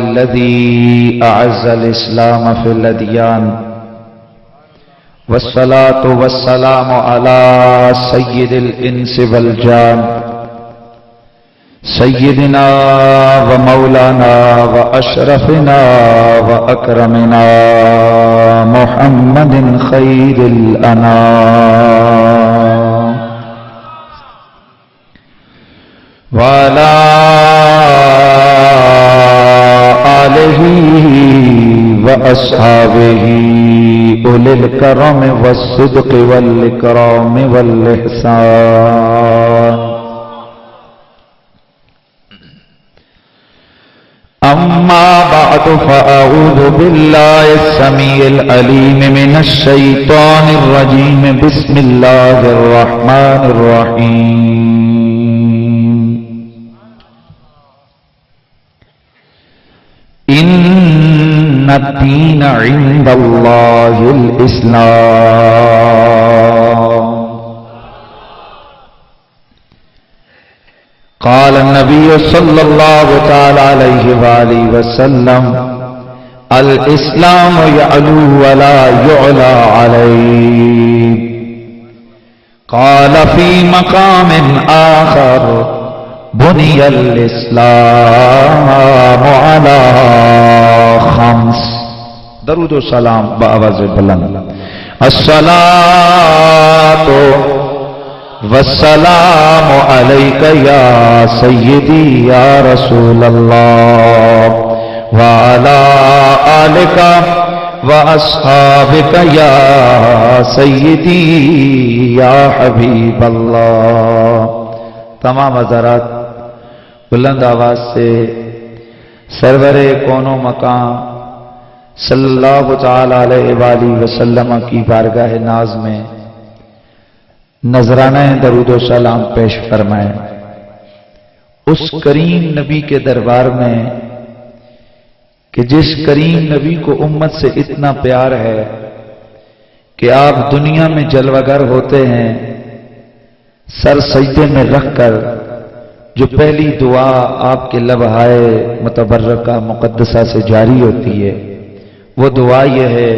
الذي أعز الإسلام في الأديان والصلاة والسلام على سيد الإنس والجان سيدنا ومولانا وأشرفنا وأكرمنا محمد خير الأنام وعلى آله وأصحابه أولي الكرم والصدق والإكرام والإحسان أما بعد فأعوذ بالله السميع العليم من الشيطان الرجيم بسم الله الرحمن الرحيم إن الدين عند الله الإسلام قال النبي صلى الله تعالى عليه وآله وسلم الإسلام يعلو ولا يعلى عليه قال في مقام آخر بني الإسلام على خمس درود و سلام بآواز بلند الصلاة والسلام عليك يا سيدي يا رسول الله وعلى آلك وأصحابك يا سيدي يا حبيب الله. تمام حضرات بلند آواز سے سرور کون و مکان صلی اللہ تعالی علیہ وآلہ وسلم کی بارگاہ ناز میں نذرانہ درود و سلام پیش فرمائیں اس کریم نبی کے دربار میں کہ جس کریم نبی کو امت سے اتنا پیار ہے کہ آپ دنیا میں جلوگر ہوتے ہیں سر سجدے میں رکھ کر جو پہلی دعا آپ کے لبہائے متبرکہ مقدسہ سے جاری ہوتی ہے وہ دعا یہ ہے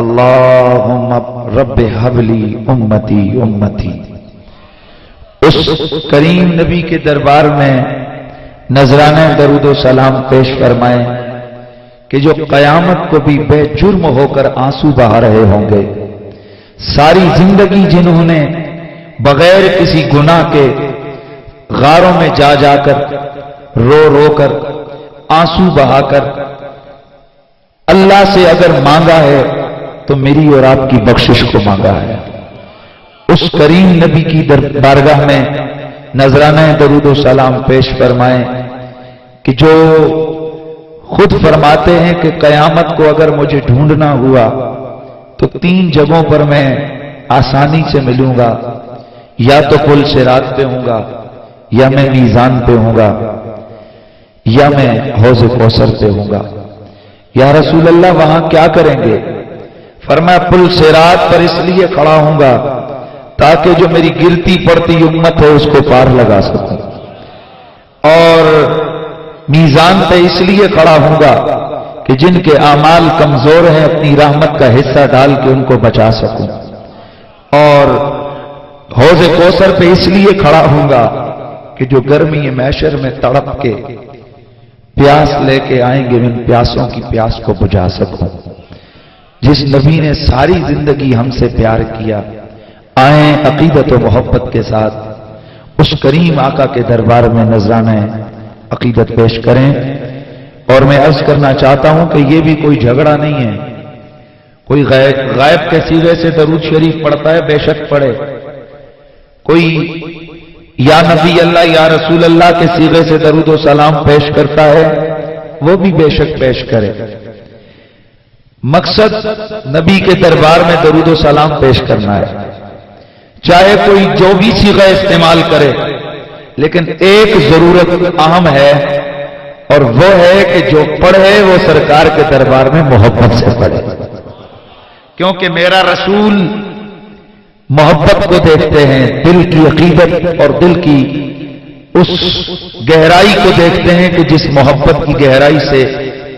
اللہم رب حبلی امتی امتی. اس کریم نبی کے دربار میں نذرانہ درود و سلام پیش فرمائیں کہ جو قیامت کو بھی بے جرم ہو کر آنسو بہا رہے ہوں گے. ساری زندگی جنہوں نے بغیر کسی گناہ کے غاروں میں جا جا کر رو رو کر آنسو بہا کر اللہ سے اگر مانگا ہے تو میری اور آپ کی بخشش کو مانگا ہے. اس کریم نبی کی بارگاہ میں نذرانہ درود و سلام پیش فرمائیں کہ جو خود فرماتے ہیں کہ قیامت کو اگر مجھے ڈھونڈنا ہوا تو 3 جگہوں پر میں آسانی سے ملوں گا. یا تو پل صراط پہ ہوں گا یا میں میزان پہ ہوں گا یا میں حوض کوثر پہ ہوں گا. یا رسول اللہ وہاں کیا کریں گے؟ فرمایا پل صراط پر اس لیے کھڑا ہوں گا تاکہ جو میری گرتی پڑتی امت ہے اس کو پار لگا سکوں، اور میزان پہ اس لیے کھڑا ہوں گا کہ جن کے اعمال کمزور ہیں اپنی رحمت کا حصہ ڈال کے ان کو بچا سکوں، اور حوض کوثر پہ اس لیے کھڑا ہوں گا کہ جو گرمی محشر میں تڑپ کے پیاس لے کے آئیں گے ان پیاسوں کی پیاس کو بجھا سکوں. جس نبی نے ساری زندگی ہم سے پیار کیا، آئیں عقیدت و محبت کے ساتھ اس کریم آقا کے دربار میں نذرانہ عقیدت پیش کریں. اور میں عرض کرنا چاہتا ہوں کہ یہ بھی کوئی جھگڑا نہیں ہے. کوئی غائب کے سیغے سے درود شریف پڑھتا ہے، بے شک پڑھے. کوئی یا نبی اللہ یا رسول اللہ کے سیغے سے درود و سلام پیش کرتا ہے، وہ بھی بے شک پیش کرے. مقصد نبی کے دربار میں درود و سلام پیش کرنا ہے، چاہے کوئی جو بھی صیغہ استعمال کرے، لیکن ایک ضرورت اہم ہے اور وہ ہے کہ جو پڑھے وہ سرکار کے دربار میں محبت سے پڑھے. کیونکہ میرا رسول محبت کو دیکھتے ہیں، دل کی عقیدت اور دل کی اس گہرائی کو دیکھتے ہیں کہ جس محبت کی گہرائی سے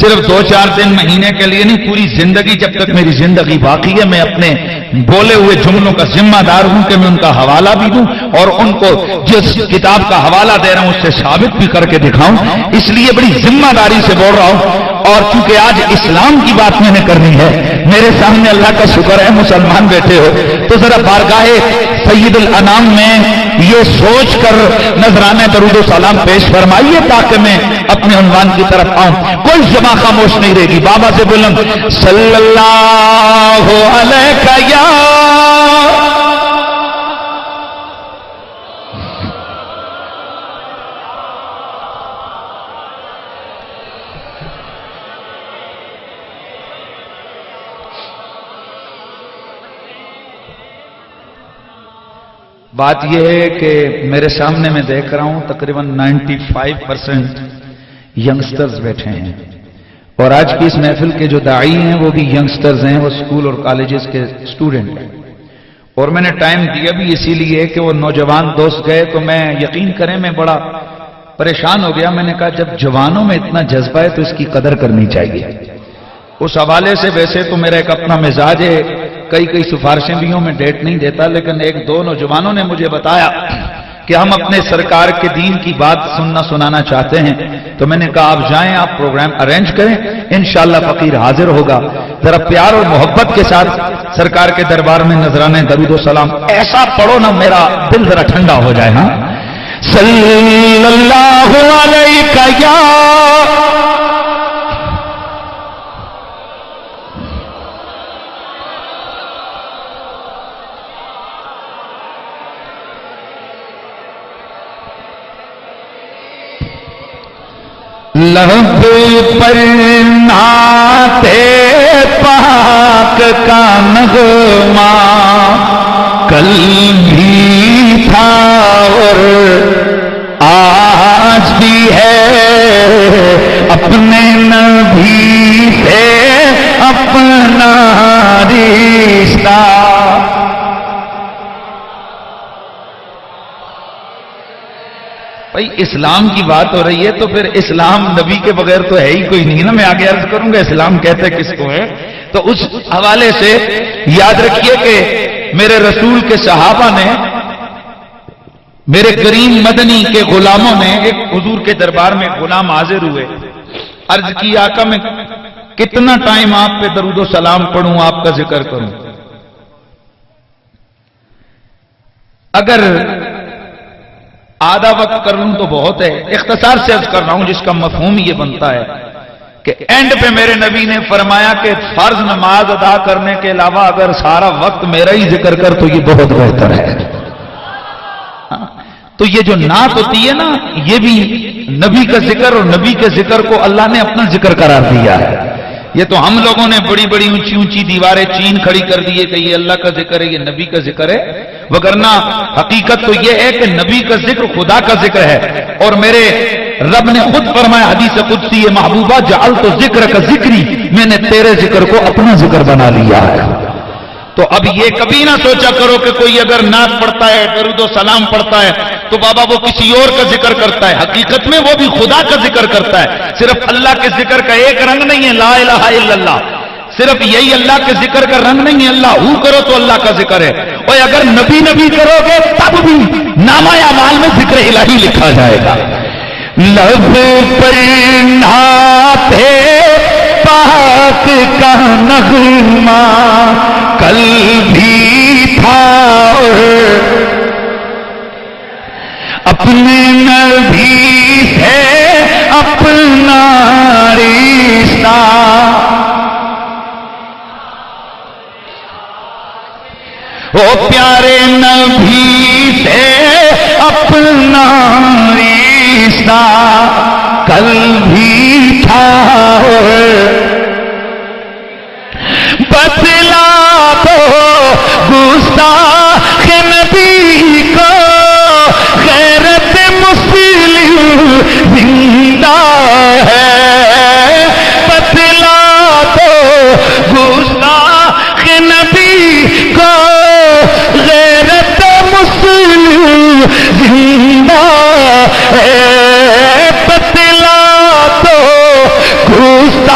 صرف 2-4 دن مہینے کے لیے نہیں، پوری زندگی جب تک میری زندگی باقی ہے میں اپنے بولے ہوئے جملوں کا ذمہ دار ہوں کہ میں ان کا حوالہ بھی دوں اور ان کو جس کتاب کا حوالہ دے رہا ہوں اس سے ثابت بھی کر کے دکھاؤں. اس لیے بڑی ذمہ داری سے بول رہا ہوں. اور چونکہ آج اسلام کی بات میں نے کرنی ہے، میرے سامنے اللہ کا شکر ہے مسلمان بیٹھے ہو، تو ذرا بارگاہ سید الانام میں یہ سوچ کر نذرانے درود و سلام پیش فرمائیے تاکہ میں اپنے عنوان کی طرف آؤں. کوئی زبان خاموش نہیں رہے گی. بابا سے بلند صلی اللہ علیہ یا بات یہ ہے کہ میرے سامنے میں دیکھ رہا ہوں تقریباً 95% ینگسٹرز بیٹھے ہیں اور آج کی اس محفل کے جو داعی ہیں وہ بھی ینگسٹرز ہیں، وہ اسکول اور کالجز کے اسٹوڈنٹ ہیں. اور میں نے ٹائم دیا بھی اسی لیے کہ وہ نوجوان دوست گئے تو میں یقین کریں میں بڑا پریشان ہو گیا. میں نے کہا جب جوانوں میں اتنا جذبہ ہے تو اس کی قدر کرنی چاہیے. اس حوالے سے ویسے تو میرا ایک اپنا مزاج ہے، کئی سفارشیں بھی ہوں میں ڈیٹ نہیں دیتا، لیکن 1-2 نوجوانوں نے مجھے بتایا کہ ہم اپنے سرکار کے دین کی بات سنانا چاہتے ہیں. تو میں نے کہا آپ جائیں، آپ پروگرام ارینج کریں، انشاءاللہ فقیر حاضر ہوگا. ذرا پیار اور محبت کے ساتھ سرکار کے دربار میں نذرانے درود و سلام ایسا پڑھو نا میرا دل ذرا ٹھنڈا ہو جائے. ہاں صلی اللہ علیہ یا لب پر نعت پاک کا نغمہ کل بھی تھا اور آج بھی ہے، اپنے نبی سے اپنا رشتہ. بھائی اسلام کی بات ہو رہی ہے تو پھر اسلام نبی کے بغیر تو ہے ہی کوئی نہیں نا. میں آگے عرض کروں گا اسلام کہتے کس کو ہے. تو اس حوالے سے یاد رکھیے کہ میرے رسول کے صحابہ نے، میرے کریم مدنی کے غلاموں نے، ایک حضور کے دربار میں غلام حاضر ہوئے، عرض کی آقا میں کتنا ٹائم آپ پہ درود و سلام پڑھوں، آپ کا ذکر کروں؟ اگر آدھا وقت کر لوں تو بہت ہے. اختصار سے عرض کر رہا ہوں جس کا مفہوم یہ بنتا ہے کہ اینڈ پہ میرے نبی نے فرمایا کہ فرض نماز ادا کرنے کے علاوہ اگر سارا وقت میرا ہی ذکر کر تو یہ بہت بہتر ہے. تو یہ جو نعت ہوتی ہے نا، یہ بھی نبی کا ذکر، اور نبی کے ذکر کو اللہ نے اپنا ذکر قرار دیا ہے. یہ تو ہم لوگوں نے بڑی بڑی اونچی اونچی دیواریں چین کھڑی کر دی کہ یہ اللہ کا ذکر ہے، یہ نبی کا ذکر ہے. وگرنہ حقیقت تو یہ ہے کہ نبی کا ذکر خدا کا ذکر ہے. اور میرے رب نے خود فرمایا حدیث قدسی محبوبہ جعلت ذکر کا ذکری، میں نے تیرے ذکر کو اپنا ذکر بنا لیا ہے. تو اب یہ کبھی نہ سوچا کرو کہ کوئی اگر نعت پڑھتا ہے، درود و سلام پڑھتا ہے تو بابا وہ کسی اور کا ذکر کرتا ہے. حقیقت میں وہ بھی خدا کا ذکر کرتا ہے. صرف اللہ کے ذکر کا ایک رنگ نہیں ہے لا الہ الا اللہ، صرف یہی اللہ کے ذکر کا رنگ نہیں ہے. اللہ ہو کرو تو اللہ کا ذکر ہے، اور اگر نبی نبی کرو گے تب بھی نامہ اعمال میں ذکر الہی لکھا جائے گا. لب پر نعت پاک کا نغمہ کل بھی تھا اور اپنے نبی سے اپنا رشتہ. او پیارے نبی سے اپنا رشتہ کل بھی تھا بتلا دو گستاخ نبی کو غیرت مسلم زندہ ہے. بتلا دو گستاخ نبی کو غیرت مسلم زندہ ہے. بتلا دو گستاخ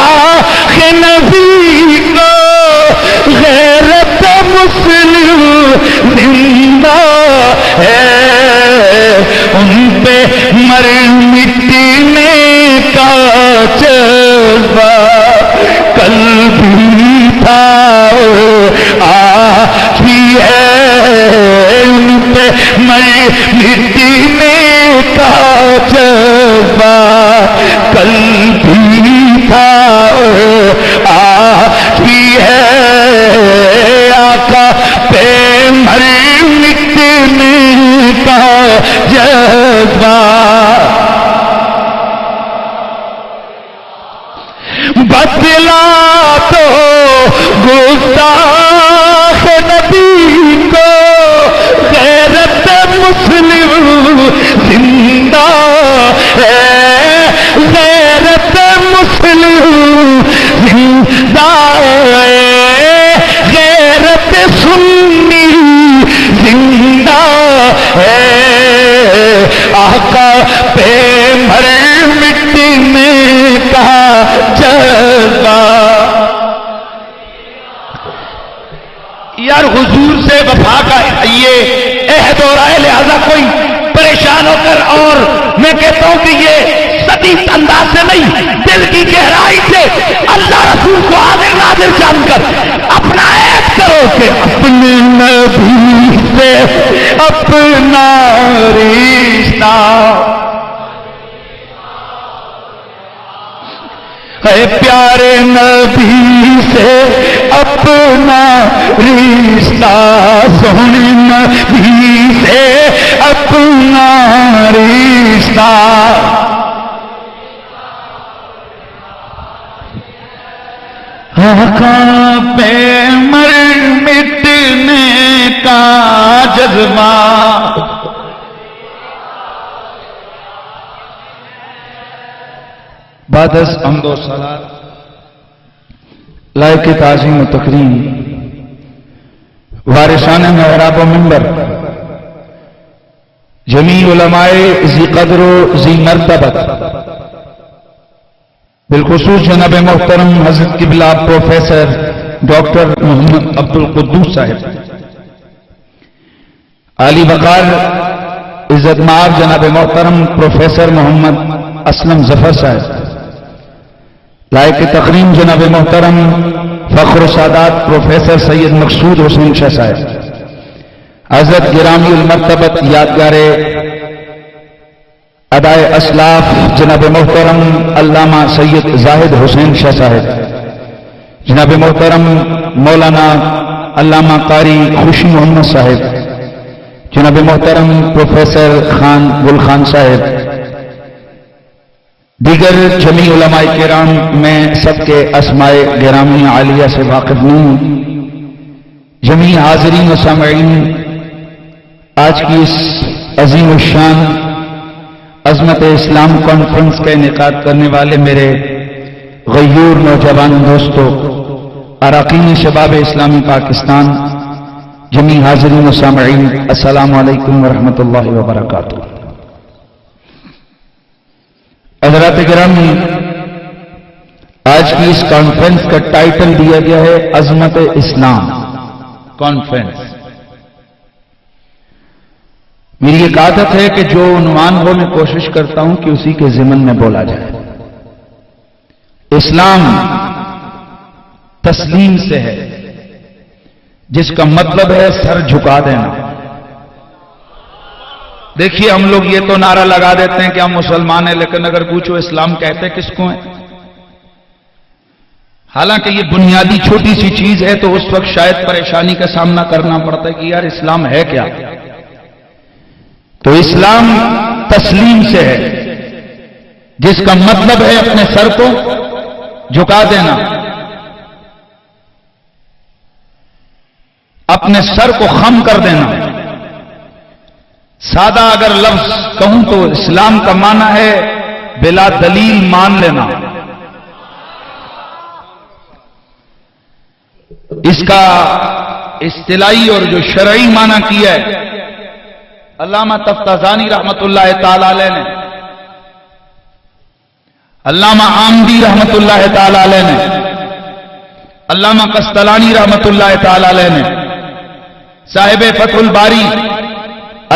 حیران ہو کر، اور میں کہتا ہوں کہ یہ سدید انداز سے نہیں، دل کی گہرائی سے اللہ رسول کو حاضر ناظر جان کر اپنا عیب کرو کہ اپنے نبی سے اپنا رشتہ، اے پیارے نبی سے اپنا رشتہ، سونے نبی سے اپنا رشتہ، آقا پہ مر مٹنے کا جذبہ، بعد از حمد و صلات لائق تعظیم و تکریم وارثان محراب و منبر جمیع علماء ذی قدر و ذی مرتبت، بالخصوص جناب محترم حضرت قبلہ پروفیسر ڈاکٹر محمد عبد القدوس صاحب، عالی وقار عزت مآب جناب محترم پروفیسر محمد اسلم ظفر صاحب، لائق تقریم جناب محترم فخر و سعادات پروفیسر سید مقصود حسین شاہ صاحب، حضرت گرامی المرتبت یادگار ادائے اسلاف جناب محترم علامہ سید زاہد حسین شاہ صاحب، جناب محترم مولانا علامہ قاری خوشی محمد صاحب، جناب محترم پروفیسر خان گل خان صاحب، دیگر جمیع علماء کرام، میں سب کے اسماء گرامی عالیہ سے واقف نہیں، جمیع حاضرین و سامعین، آج کی اس عظیم الشان عظمت اسلام کانفرنس کا انعقاد کرنے والے میرے غیور نوجوان دوستوں، اراکین شباب اسلامی پاکستان، جمیع حاضرین و سامعین، السلام علیکم ورحمۃ اللہ وبرکاتہ۔ حضرات گرامی، آج کی اس کانفرنس کا ٹائٹل دیا گیا ہے عظمت اسلام کانفرنس۔ میری ایک عادت ہے کہ جو عنوان ہو میں کوشش کرتا ہوں کہ اسی کے ضمن میں بولا جائے۔ اسلام تسلیم سے ہے، جس کا مطلب ہے سر جھکا دینا۔ دیکھیے ہم لوگ یہ تو نعرہ لگا دیتے ہیں کہ ہم مسلمان ہیں، لیکن اگر پوچھو اسلام کہتے کس کو ہیں؟ حالانکہ یہ بنیادی چھوٹی سی چیز ہے تو اس وقت شاید پریشانی کا سامنا کرنا پڑتا ہے کہ یار اسلام ہے کیا؟ تو اسلام تسلیم سے ہے، جس کا مطلب ہے اپنے سر کو جھکا دینا، اپنے سر کو خم کر دینا۔ سادہ اگر لفظ کہوں تو اسلام کا معنی ہے بلا دلیل مان لینا۔ اس کا اصطلاحی اور جو شرعی معنی کیا ہے علامہ تفتازانی رحمت اللہ تعالی علیہ نے، علامہ عامدی رحمت اللہ تعالی علیہ نے، علامہ قسطلانی رحمت اللہ تعالی علیہ نے، صاحب فتح الباری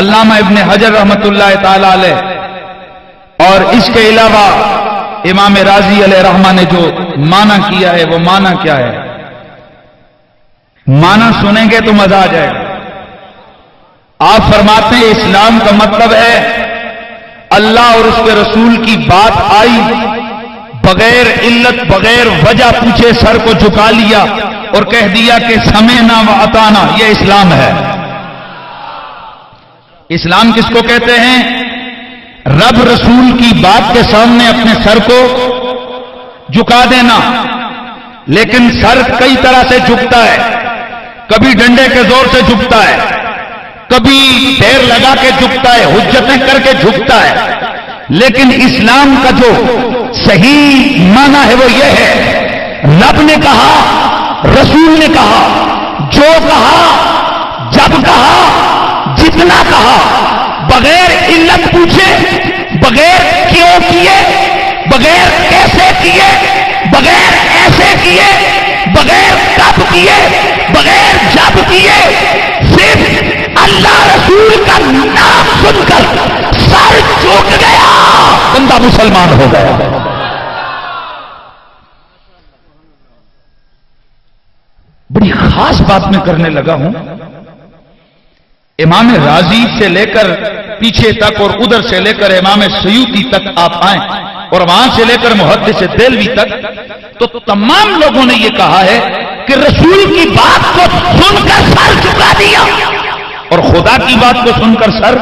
علامہ ابن حجر رحمت اللہ تعالی علیہ، اور اس کے علاوہ امام رازی علیہ رحمہ نے جو معنی کیا ہے وہ معنی کیا ہے؟ معنی سنیں گے تو مزہ آ جائے گا۔ آپ فرماتے ہیں اسلام کا مطلب ہے اللہ اور اس کے رسول کی بات آئی، بغیر علت بغیر وجہ پوچھے سر کو جھکا لیا اور کہہ دیا کہ سمعنا و اطعنا، یہ اسلام ہے۔ اسلام کس کو کہتے ہیں؟ رب رسول کی بات کے سامنے اپنے سر کو جھکا دینا۔ لیکن سر کئی طرح سے جھکتا ہے، کبھی ڈنڈے کے زور سے جھکتا ہے، کبھی دیر لگا کے جھکتا ہے، حجتیں کر کے جھکتا ہے۔ لیکن اسلام کا جو صحیح معنی ہے وہ یہ ہے، رب نے کہا، رسول نے کہا، جو کہا، جب کہا، جتنا کہا، بغیر علت پوچھے، بغیر کیوں کیے، بغیر کیسے کیے، بغیر ایسے کیے، بغیر کب کیے، بغیر جب کیے، صرف اللہ رسول کا نام سن کر بندہ مسلمان ہو گیا۔ بڑی خاص بات میں کرنے لگا ہوں، امام رازی سے لے کر پیچھے تک اور ادھر سے لے کر امام سیوطی تک آپ آئیں اور وہاں سے لے کر محدث دہلوی تک، تو تمام لوگوں نے یہ کہا ہے کہ رسول کی بات کو سن کر سر جھکا دیا اور خدا کی بات کو سن کر سر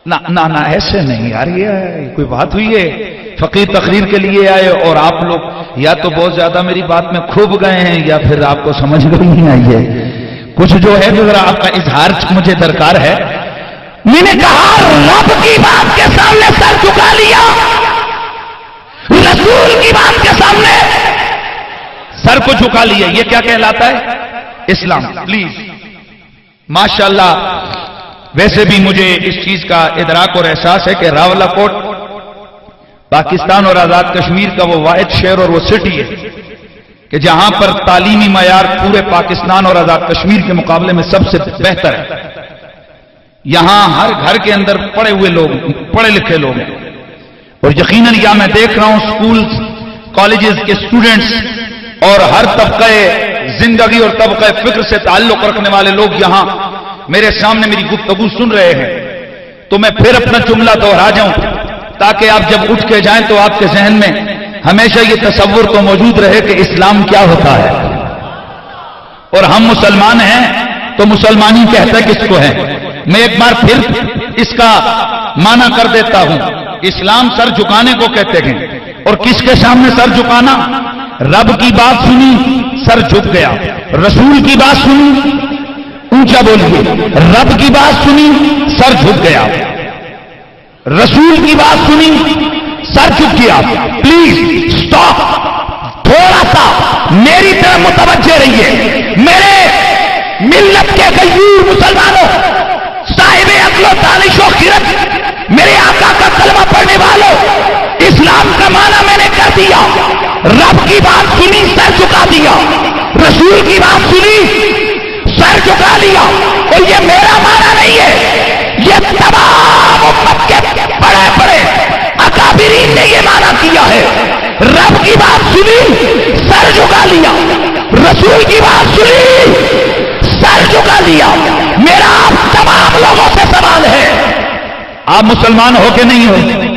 نہ ایسے نہیں یار، یہ کوئی بات ہوئی ہے؟ فقیر تقریر کے لیے آئے اور آپ لوگ یا تو بہت زیادہ میری بات میں کھوب گئے ہیں یا پھر آپ کو سمجھ میں نہیں آئی ہے کچھ جو ہے، ذرا آپ کا اظہار مجھے درکار ہے۔ میں نے کہا رب کی بات کے سامنے سر جھکا لیا، رسول کی بات کے سامنے سر کو جھکا لیا، یہ کیا کہلاتا ہے؟ اسلام۔ پلیز ماشاءاللہ، ویسے بھی مجھے اس چیز کا ادراک اور احساس ہے کہ راولہ کوٹ پاکستان اور آزاد کشمیر کا وہ واحد شہر اور وہ سٹی ہے کہ جہاں پر تعلیمی معیار پورے پاکستان اور آزاد کشمیر کے مقابلے میں سب سے بہتر ہے۔ یہاں ہر گھر کے اندر پڑھے ہوئے لوگ، پڑھے لکھے لوگ ہیں، اور یقیناً یہاں میں دیکھ رہا ہوں سکولز، کالجز کے اسٹوڈنٹس اور ہر طبقہ زندگی اور طبقہ فکر سے تعلق رکھنے والے لوگ یہاں میرے سامنے میری گفتگو سن رہے ہیں۔ تو میں پھر اپنا جملہ دوہرا جاؤں تاکہ آپ جب اٹھ کے جائیں تو آپ کے ذہن میں ہمیشہ یہ تصور تو موجود رہے کہ اسلام کیا ہوتا ہے، اور ہم مسلمان ہیں تو مسلمانی کہتا کس کو ہے۔ میں ایک بار پھر اس کا معنی کر دیتا ہوں، اسلام سر جھکانے کو کہتے ہیں، اور کس کے سامنے سر جھکانا؟ رب کی بات سنی سر جھک گیا، رسول کی بات سنی، اونچا بولیے، رب کی بات سنی سر جھک گیا، رسول کی بات سنی سر جھک گیا۔ پلیز سٹاپ، تھوڑا سا میری طرف متوجہ رہیے، میرے ملت کے غیور مسلمانوں، صاحب عقل و دانش و خرد، میرے آقا کا کلمہ پڑھنے والوں، اسلام کا معنی میں نے کر دیا، رب کی بات سنی سر جھکا دیا، رسول کی بات سنی سر جھکا لیا، اور یہ میرا معنی نہیں ہے، یہ تمام امت کے بڑے بڑے اکابرین نے یہ معنی کیا ہے۔ رب کی بات سنی سر جھکا لیا، رسول کی بات سنی سر جھکا لیا۔ میرا آپ تمام لوگوں سے سوال ہے، آپ مسلمان ہو کہ نہیں ہو؟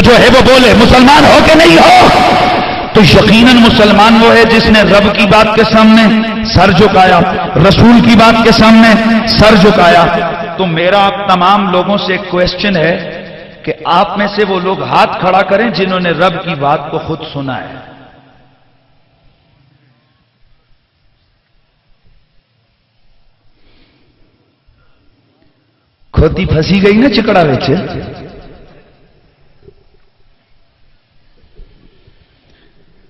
جو ہے وہ بولے، مسلمان ہو کہ نہیں ہو؟ تو یقیناً مسلمان وہ ہے جس نے رب کی بات کے سامنے سر جھکایا، رسول کی بات کے سامنے سر جھکایا۔ تو میرا آپ تمام لوگوں سے ایک کویسچن ہے کہ آپ میں سے وہ لوگ ہاتھ کھڑا کریں جنہوں نے رب کی بات کو خود سنا ہے۔ کھوتی پھنسی گئی نا چکڑا وچ۔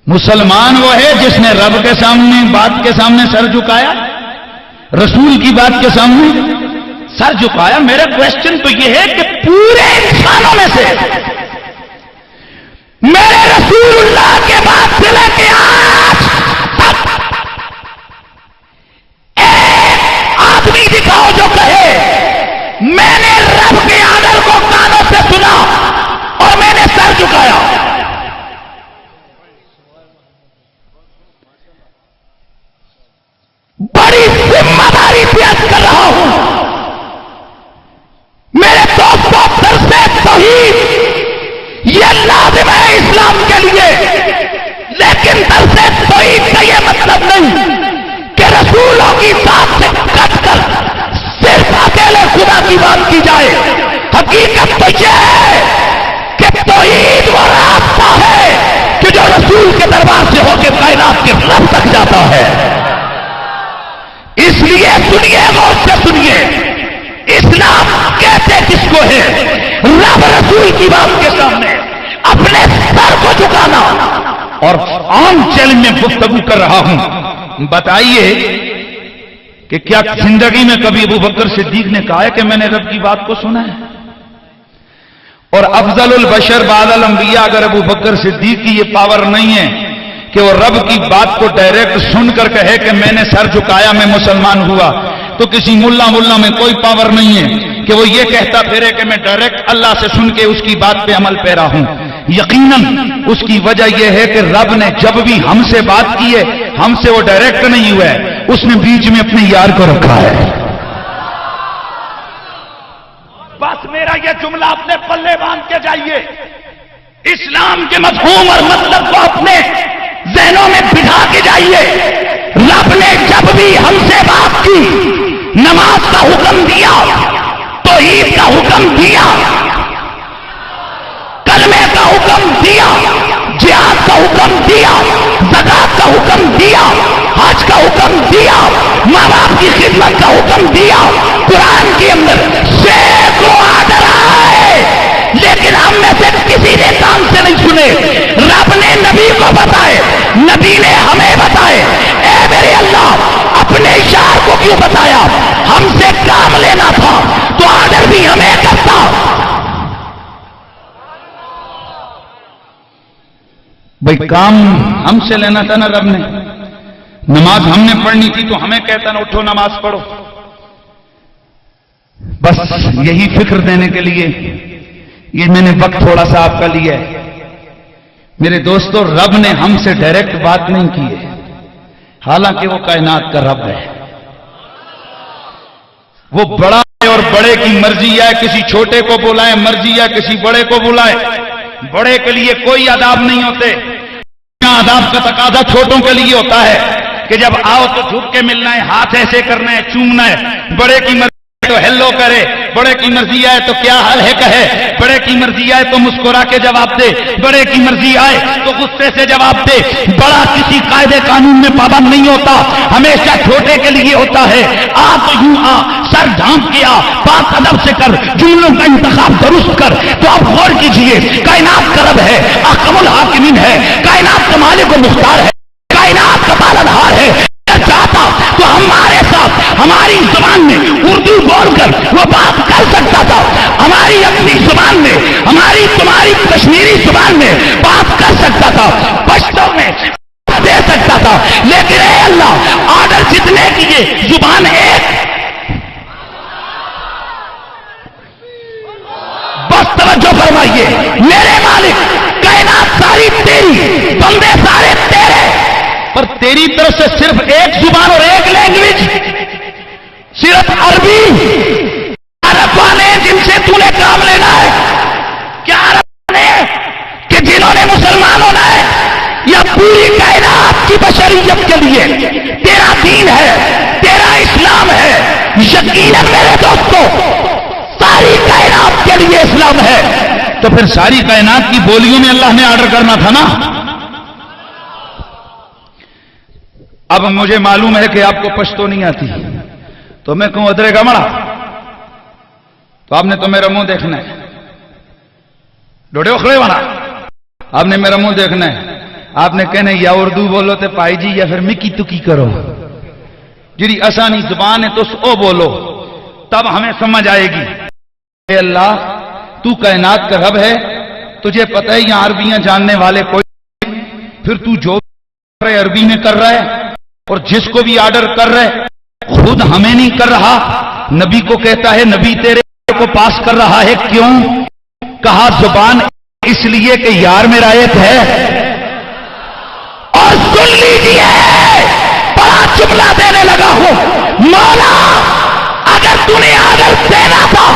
مسلمان وہ ہے جس نے رب کے سامنے بات کے سامنے سر جھکایا، رسول کی بات کے سامنے سر جھکایا۔ میرا کویسچن تو یہ ہے کہ پورے انسانوں میں سے میرے رسول اللہ کے بعد سے لے کے آج تک ایک آدمی دکھاؤ جو کہے میں نے رب کے آدر کو کانوں سے سنا اور میں نے سر جھکایا۔ بڑی ذمہ داری پیش کر رہا ہوں میرے دوستوں، درس توحید یہ لازم ہے اسلام کے لیے، لیکن درس توحید کا یہ مطلب نہیں کہ رسولوں کی ذات سے کٹ کر صرف اکیلے خدا کی بات کی جائے۔ حقیقت تو یہ ہے کہ توحید وہ راستہ ہے کہ جو رسول کے دربار سے ہو کے کائنات کے رب تک جاتا ہے۔ اس لیے سنیے، غور سے سنیے، اسلام کہتے کس کو ہے؟ رب رسول کی بات کے سامنے اپنے سر کو جھکانا۔ اور عام چیلنج میں گفتگو کر رہا ہوں، بتائیے کہ کیا زندگی میں کبھی ابو بکر صدیق نے کہا ہے کہ میں نے رب کی بات کو سنا ہے؟ اور افضل البشر بعد الانبیاء اگر ابو بکر صدیق کی یہ پاور نہیں ہے کہ وہ رب کی بات کو ڈائریکٹ سن کر کہے کہ میں نے سر جھکایا میں مسلمان ہوا، تو کسی ملا میں کوئی پاور نہیں ہے۔ کہ وہ یہ کہتا پھرے کہ میں ڈائریکٹ اللہ سے سن کے اس کی بات پہ عمل پیرا ہوں. یقیناً اس کی وجہ یہ ہے کہ رب نے جب بھی ہم سے بات کی ہے ہم سے وہ ڈائریکٹ نہیں ہوا ہے، اس نے بیچ میں اپنے یار کو رکھا ہے. بس میرا یہ جملہ اپنے پلے باندھ کے جائیے، اسلام کے مفہوم اور مطلب کو اپنے ذہنوں میں بٹھا کے جائیے. رب نے جب بھی ہم سے بات کی، نماز کا حکم دیا، توحید کا حکم دیا، کلمے کا حکم دیا، جہاد کا حکم دیا، زکات کا حکم دیا، حج کا حکم دیا، ماں باپ کی خدمت کا حکم دیا. قرآن کے اندر سینکڑوں آرڈر آئے، لیکن ہم میں سے کسی نے کام سے نہیں سنے. رب نے نبی کو بتائے، نبی نے ہمیں بتائے. اے میرے اللہ، اپنے اشار کو کیوں بتایا؟ ہم سے کام لینا تھا تو آرڈر بھی ہمیں کرتا. بھائی کام ہم سے لینا تھا نا رب نے. نماز ہم نے پڑھنی تھی تو ہمیں کہتا نا اٹھو نماز پڑھو. بس یہی فکر دینے کے لیے یہ میں نے وقت تھوڑا سا آپ کا لیا ہے. میرے دوستو، رب نے ہم سے ڈائریکٹ بات نہیں کی ہے، حالانکہ وہ کائنات کا رب ہے. وہ بڑا ہے اور بڑے کی مرضی ہے کسی چھوٹے کو بلائے، مرضی ہے کسی بڑے کو بلائے. بڑے کے لیے کوئی آداب نہیں ہوتے. آداب کا تقاضا چھوٹوں کے لیے ہوتا ہے کہ جب آؤ تو جھک کے ملنا ہے، ہاتھ ایسے کرنا ہے، چومنا ہے. بڑے کی مرضی تو ہیلو کرے، بڑے کی مرضی آئے تو کیا حال ہے کہے، بڑے کی مرضی آئے تو مسکرا کے جواب دے، بڑے کی مرضی آئے تو غصے سے جواب دے. بڑا کسی قاعدے قانون میں پابند نہیں ہوتا، ہمیشہ چھوٹے کے لیے ہوتا ہے. آ تو یوں آ، سر ڈھانپ کے آ، پاک ادب سے کر، جملوں کا انتخاب درست کر. تو آپ غور کیجئے، کائنات کا رب ہے، احکم الحاکمین ہے، کائنات کا مالک و مختار ہے، کائنات کا پالنہار ہے. چاہتا تو ہمارے ساتھ ہماری زبان میں اردو بول کر وہ بات کر سکتا تھا، ہماری اپنی زبان میں، ہماری تمہاری کشمیری زبان میں بات کر سکتا تھا، پشتو میں دے سکتا تھا. لیکن اے اللہ، آرڈر جتنے کیے، زبان ایک. بس توجہ فرمائیے، میرے مالک، کائنات ساری تیری، بندے سارے تیرے، پر تیری طرف سے صرف ایک زبان اور ایک لینگویج، صرف عربی. عرب والے جن سے تو نے کام لینا ہے، کیا عرب والے کہ جنہوں نے مسلمان ہونا ہے، یا پوری کائنات کی بشریت کے لیے تیرا دین ہے، تیرا اسلام ہے؟ یقیناً میرے دوستو، ساری کائنات کے لیے اسلام ہے. تو پھر ساری کائنات کی بولیوں میں اللہ نے آرڈر کرنا تھا نا. اب مجھے معلوم ہے کہ آپ کو پشتو نہیں آتی، تو میں کہوں ادرے گمڑا، تو آپ نے تو میرا منہ دیکھنا ہے. ڈوڑے اخڑے والا، آپ نے میرا منہ دیکھنا ہے. آپ نے کہنا یا اردو بولو تے پائی جی، یا پھر مکی تکی کرو. جی آسانی زبان ہے تو او بولو، تب ہمیں سمجھ آئے گی. اے اللہ، تو کائنات کا رب ہے، تجھے پتہ ہے یہاں عربیاں جاننے والے کوئی نہیں. پھر تو جو عربی میں کر رہا ہے اور جس کو بھی آرڈر کر رہے، خود ہمیں نہیں کر رہا، نبی کو کہتا ہے، نبی تیرے کو پاس کر رہا ہے. کیوں؟ کہا زبان اس لیے کہ یار میرا ایک ہے. اور سن لیجیے، بڑا جملہ دینے لگا ہوں، مولا اگر تو نے آرڈر دینا تھا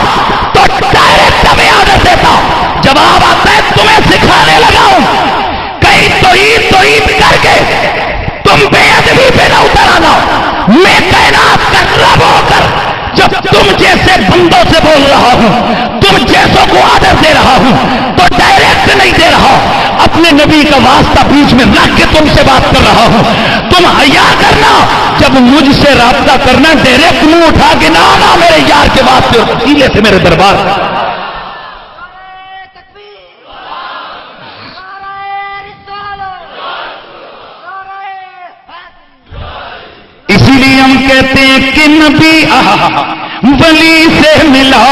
تو ڈائریکٹ ہمیں آرڈر دیتا. جواب آتا ہے تمہیں سکھانے لگا ہوں، کہیں توحید کر کے تم بے ادبی پہ نہ اتر آنا. میں کائنات کا رب ہو کر جب تم جیسے بندوں سے بول رہا ہوں، تم جیسوں کو آرڈر دے رہا ہوں، تو ڈائریکٹ نہیں دے رہا، اپنے نبی کا واسطہ بیچ میں رکھ کے تم سے بات کر رہا ہوں. تم حیا کرنا، جب مجھ سے رابطہ کرنا ڈائریکٹ منہ اٹھا کے نہ آنا میرے یار کے واسطے اور وسیلے سے میرے دربار. اسی لیے ہم کہتے ہیں کہ نبی ولی سے ملا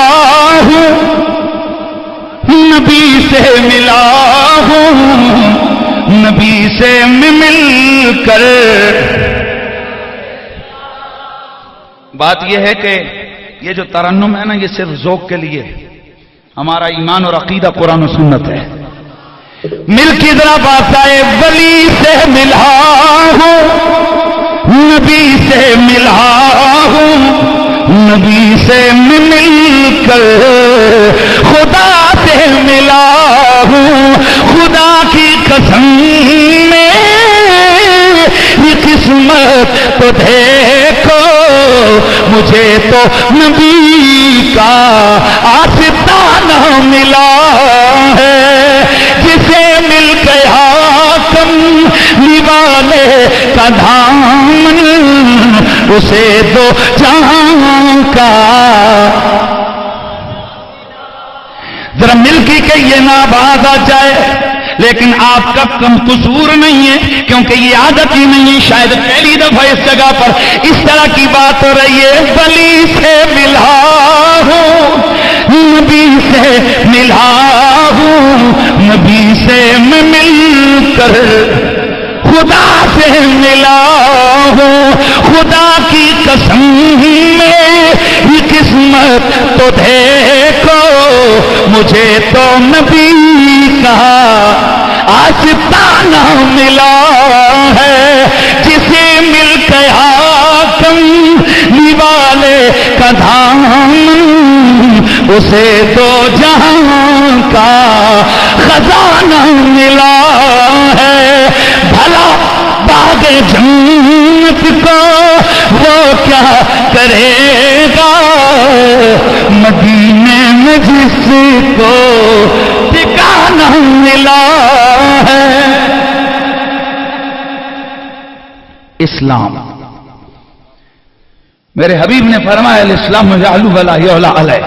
ہوں، نبی سے ملا ہوں، نبی سے مل کر. بات یہ ہے کہ یہ جو ترنم ہے نا یہ صرف ذوق کے لیے، ہمارا ایمان اور عقیدہ قرآن و سنت ہے۔ مل کی طرف آتا ہے ولی سے ملا ہوں، نبی سے ملا ہوں، نبی سے مل کر خدا سے ملا ہوں، خدا کی قسم میری قسمت تو دیکھو، مجھے تو نبی کا آستانہ ملا ہے، جسے مل گیا کملی والے کا دامن، اسے دو جہاں کا۔ ذرا مل کے یہ نہ آواز آ جائے، لیکن آپ کا کم قصور نہیں ہے، کیونکہ یہ عادت ہی نہیں ہے، شاید پہلی دفعہ اس جگہ پر اس طرح کی بات ہو رہی ہے۔ ولی سے ملا ہوں، نبی سے ملا ہوں، نبی سے میں مل کر خدا سے ملا ہوں، خدا کی قسم میری قسمت تو دیکھو، مجھے تو نبی کا آستانہ ملا ہے، جسے مل گیا کملی والے کا دامن، اسے دو جہاں کا خزانہ ملا ہے۔ بھلا باغ جنت کو وہ کیا کرے گا، مدینے میں جس کو ٹھکانہ ملا ہے۔ اسلام، میرے حبیب نے فرمایا الاسلام یعلو ولا یعلی علیہ،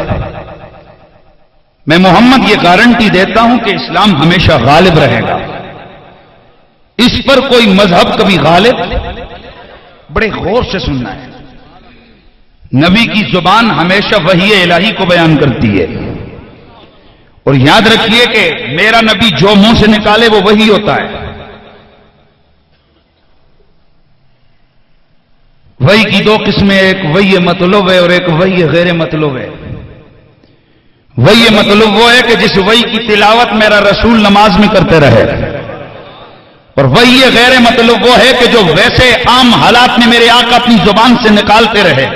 میں محمد یہ گارنٹی دیتا ہوں کہ اسلام ہمیشہ غالب رہے گا، اس پر کوئی مذہب کبھی غالب۔ بڑے غور سے سننا ہے، نبی کی زبان ہمیشہ وحی الہی کو بیان کرتی ہے، اور یاد رکھیے کہ میرا نبی جو منہ سے نکالے وہ وحی ہوتا ہے۔ وحی کی دو قسمیں، ایک وحی مطلوب ہے اور ایک وحی غیر مطلوب ہے۔ وحی مطلوب وہ ہے کہ جس وحی کی تلاوت میرا رسول نماز میں کرتے رہے، اور وحی غیر مطلوب وہ ہے کہ جو ویسے عام حالات میں میرے آقا اپنی زبان سے نکالتے رہے۔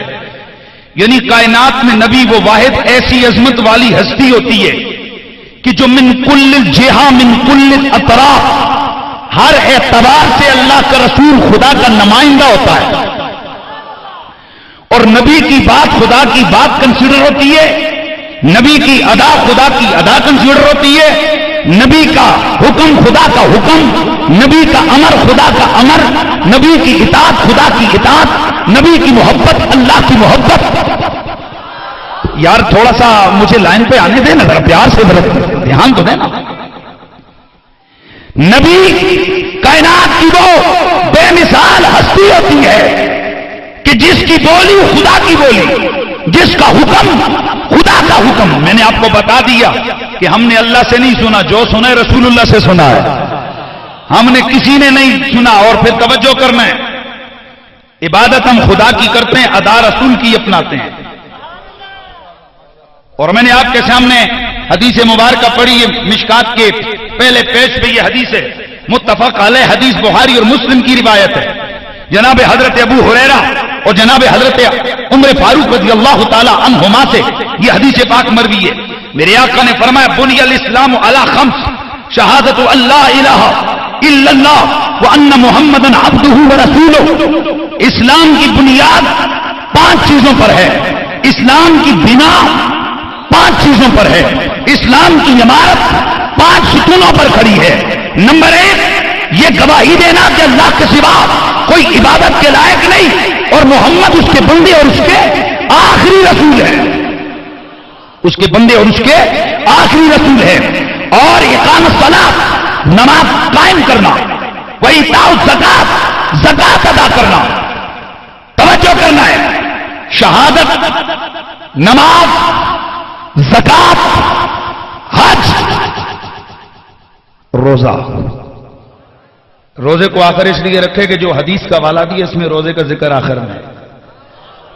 یعنی کائنات میں نبی وہ واحد ایسی عظمت والی ہستی ہوتی ہے کہ جو من کل جہاں من کل اطراف، ہر اعتبار سے اللہ کا رسول خدا کا نمائندہ ہوتا ہے، اور نبی کی بات خدا کی بات کنسیڈر ہوتی ہے، نبی کی ادا خدا کی ادا کنسیڈر ہوتی ہے، نبی کا حکم خدا کا حکم، نبی کا امر خدا کا امر، نبی کی اطاعت خدا کی اطاعت، نبی کی محبت اللہ کی محبت۔ یار تھوڑا سا مجھے لائن پہ آنے دیں نا، ذرا پیار سے دھیان تو دینا۔ نبی کائنات کی وہ بے مثال ہستی ہوتی ہے کہ جس کی بولی خدا کی بولی، جس کا حکم خدا کا حکم۔ میں نے آپ کو بتا دیا کہ ہم نے اللہ سے نہیں سنا، جو سنا ہے رسول اللہ سے سنا ہے، ہم نے کسی نے نہیں سنا۔ اور پھر توجہ کرنا ہے، عبادت ہم خدا کی کرتے ہیں، ادا رسول کی اپناتے ہیں۔ اور میں نے آپ کے سامنے حدیث مبارکہ پڑھی ہے، مشکات کے پہلے پیج پہ یہ حدیث ہے، متفق علیہ حدیث بخاری اور مسلم کی روایت ہے، جناب حضرت ابو ہریرہ اور جناب حضرت عمر فاروق رضی اللہ تعالی عنہما سے یہ حدیث پاک مروی ہے۔ میرے آقا نے فرمایا بنی الاسلام علی خمس، شہادت اللہ الہ الا اللہ وان محمد عبدہ ورسولہ۔ اسلام کی بنیاد 5 چیزوں پر ہے، اسلام کی بنا 5 چیزوں پر ہے، اسلام کی عمارت 5 ستونوں پر کھڑی ہے۔ نمبر 1 یہ گواہی دینا کہ اللہ کے سوا کوئی عبادت کے لائق نہیں، اور محمد اس کے بندے اور اس کے آخری رسول ہے، اس کے بندے اور اس کے آخری رسول ہے۔ اور اقام الصلاۃ، نماز قائم کرنا، وایتاء الزکات، زکات ادا کرنا۔ توجہ کرنا ہے، شہادت، نماز، زکات، حج، روزہ۔ روزے کو آخر اس لیے رکھے کہ جو حدیث کا حوالہ دیا اس میں روزے کا ذکر آخر میں ہے۔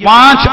5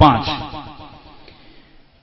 5।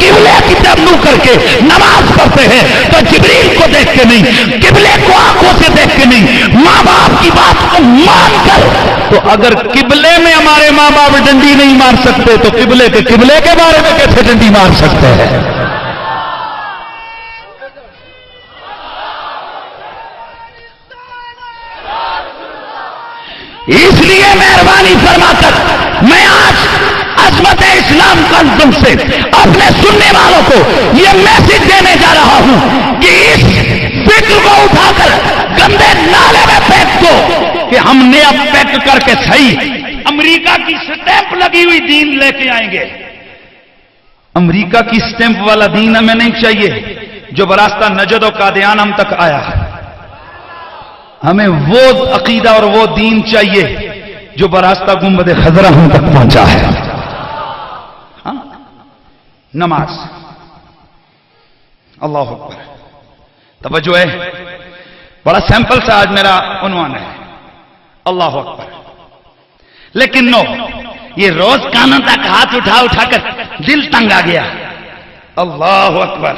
قبلے کی طرف منہ کر کے نماز پڑھتے ہیں تو جبریل کو دیکھ کے نہیں، قبلے کو آنکھوں سے دیکھ کے نہیں، ماں باپ کی بات کو مان کر. تو اگر قبلے میں ہمارے ماں باپ ڈنڈی نہیں مار سکتے تو قبلے کے بارے میں کیسے ڈنڈی مار سکتے ہیں؟ اس لیے مہربانی فرما کر میں آج عظمت اسلام کانفرنس سے اپنے سننے والوں کو یہ میسج دینے جا رہا ہوں کہ اس فکر کو اٹھا کر گندے نالے میں پھینک دو کہ ہم نے اب پیک کر کے صحیح امریکہ کی سٹیمپ لگی ہوئی دین لے کے آئیں گے. امریکہ کی سٹیمپ والا دین ہمیں نہیں چاہیے جو براستہ نجد و قادیان ہم تک آیا. ہمیں وہ عقیدہ اور وہ دین چاہیے جو براستہ گنبد خضرا ہم تک پہنچا ہے. ہاں؟ نماز. اللہ اکبر. توجہ ہے، بڑا سیمپل سا آج میرا عنوان ہے، اللہ اکبر. لیکن نو، یہ روز کانوں تک ہاتھ اٹھا کر دل تنگ آ گیا. اللہ اکبر.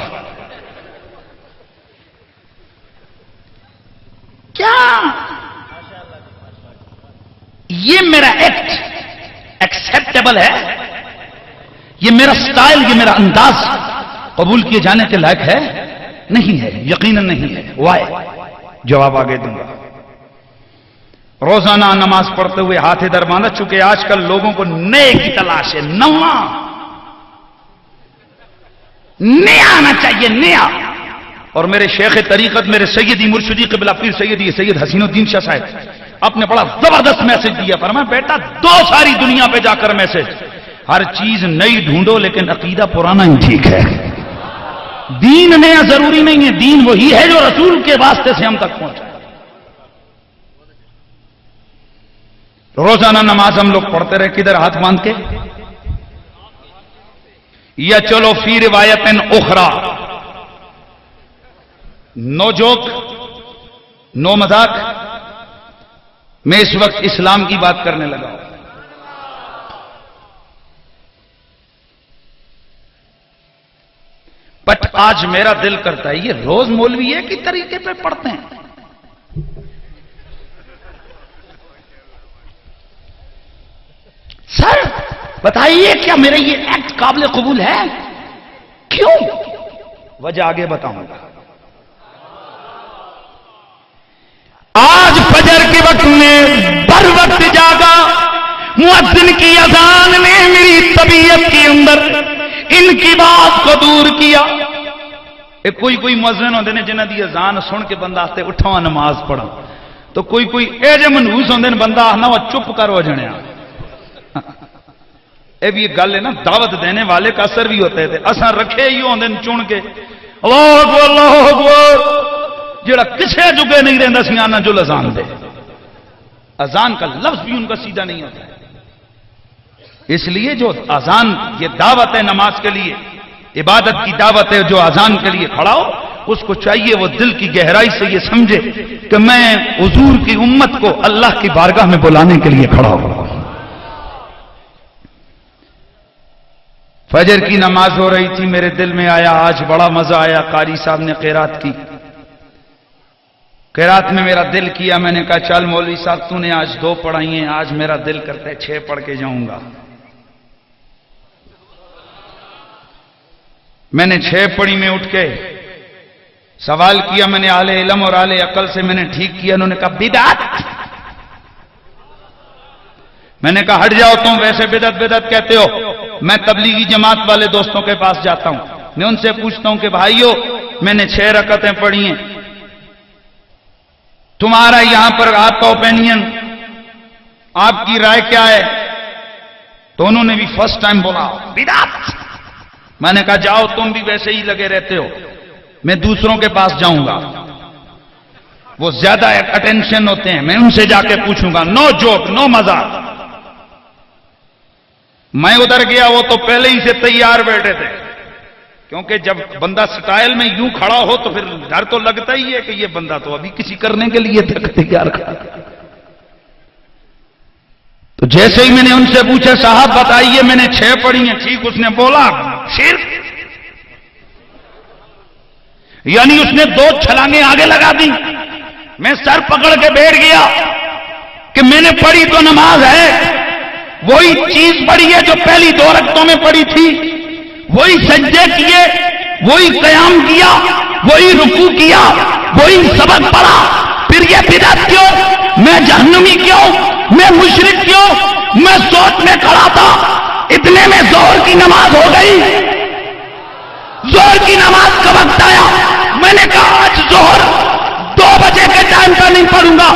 کیا یہ میرا ایکٹ ایکسپٹیبل ہے؟ یہ میرا سٹائل، یہ میرا انداز قبول کیے جانے کے لائق ہے؟ نہیں ہے، یقیناً نہیں ہے. وائی؟ جواب آگے دوں گا. روزانہ نماز پڑھتے ہوئے ہاتھ ادھر باندھا، چونکہ آج کل لوگوں کو نئے کی تلاش ہے. نیا آنا چاہیے، نیا. اور میرے شیخ طریقت، میرے سیدی مرشدی قبلہ پیر سید حسین الدین شاہ صاحب آپ نے بڑا زبردست میسج دیا. فرمایا بیٹا دو ساری دنیا پہ جا کر میسج، ہر چیز نئی ڈھونڈو لیکن عقیدہ پرانا ہی ٹھیک ہے. دین نیا ضروری نہیں ہے، دین وہی ہے جو رسول کے واسطے سے ہم تک پہنچا. روزانہ نماز ہم لوگ پڑھتے رہے، کدھر ہاتھ باندھ کے؟ یا چلو فی روایت اخرى، نو جوک، نو مذاق. میں اس وقت اسلام کی بات کرنے لگا ہوں. بٹ آج میرا دل کرتا ہے یہ روز مولوی ہے کس طریقے پہ پڑھتے ہیں. سر بتائیے کیا میرا یہ ایکٹ قابل قبول ہے؟ کیوں؟ وجہ آگے بتاؤں گا. آج فجر کے وقت میں بر وقت جاگا، مؤذن کی اذان نے میری طبیعت کے اندر ان کی بات کو دور کیا. ایک کوئی مؤذن ہوتے ہیں جنہ دی اذان سن کے بندہ آتے اٹھا نماز پڑھا، تو کوئی اے جے منحوس ہوتے ہیں بندہ آنا وہ چپ کرو جنیا. اے بھی ایک گل ہے نا، دعوت دینے والے کا اثر بھی ہوتے تھے. اساں رکھے ہی ہوندے چن کے اللہ اکبر اللہ اکبر، جڑا کسے جگے نہیں رہندا سی آنا جو اذان دے. اذان کا لفظ بھی ان کا سیدھا نہیں ہوتا ہے. اس لیے جو اذان یہ دعوت ہے نماز کے لیے، عبادت کی دعوت ہے، جو اذان کے لیے کھڑا ہو اس کو چاہیے وہ دل کی گہرائی سے یہ سمجھے کہ میں حضور کی امت کو اللہ کی بارگاہ میں بلانے کے لیے کھڑا ہوں. فجر کی نماز ہو رہی تھی، میرے دل میں آیا آج بڑا مزہ آیا. قاری صاحب نے قرات کی، قرات میں میرا دل کیا. میں نے کہا چل مولوی صاحب تو نے آج 2 پڑھائی ہیں، آج میرا دل کرتا ہے 6 پڑھ کے جاؤں گا. میں نے 6 پڑھی. میں اٹھ کے سوال کیا، میں نے اہل علم اور اہل عقل سے میں نے ٹھیک کیا. انہوں نے کہا بدعت. میں نے کہا ہٹ جاؤ تم، ویسے بدعت کہتے ہو. میں تبلیغی جماعت والے دوستوں کے پاس جاتا ہوں، میں ان سے پوچھتا ہوں کہ بھائیو میں نے 6 رکعتیں پڑھی ہیں، تمہارا یہاں پر آپ کا اوپینین، آپ کی رائے کیا ہے؟ تو انہوں نے بھی فرسٹ ٹائم بولا بدعت. میں نے کہا جاؤ تم بھی ویسے ہی لگے رہتے ہو، میں دوسروں کے پاس جاؤں گا، وہ زیادہ اٹینشن ہوتے ہیں، میں ان سے جا کے پوچھوں گا. نو جوک، نو مزاق. میں ادھر گیا، وہ تو پہلے ہی سے تیار بیٹھے تھے، کیونکہ جب بندہ سٹائل میں یوں کھڑا ہو تو پھر ڈر تو لگتا ہی ہے کہ یہ بندہ تو ابھی کسی کرنے کے لیے تیار کھڑا. تو جیسے ہی میں نے ان سے پوچھا صاحب بتائیے میں نے 6 پڑھی ہیں، ٹھیک؟ اس نے بولا شرک، یعنی اس نے 2 چھلانگیں آگے لگا دی. میں سر پکڑ کے بیٹھ گیا کہ میں نے پڑھی تو نماز ہے، وہی چیز پڑھی ہے جو پہلی 2 رکعتوں میں پڑھی تھی، وہی سجدے کیے، وہی قیام کیا، وہی رکوع کیا، وہی سبق پڑھا. پھر یہ بدعت کیوں؟ میں جہنمی کیوں؟ میں مشرک کیوں؟ میں سوچ میں کھڑا تھا، اتنے میں ظہر کی نماز ہو گئی. ظہر کی نماز کا وقت آیا، میں نے کہا آج ظہر 2 بجے کے ٹائم کا نہیں پڑھوں گا،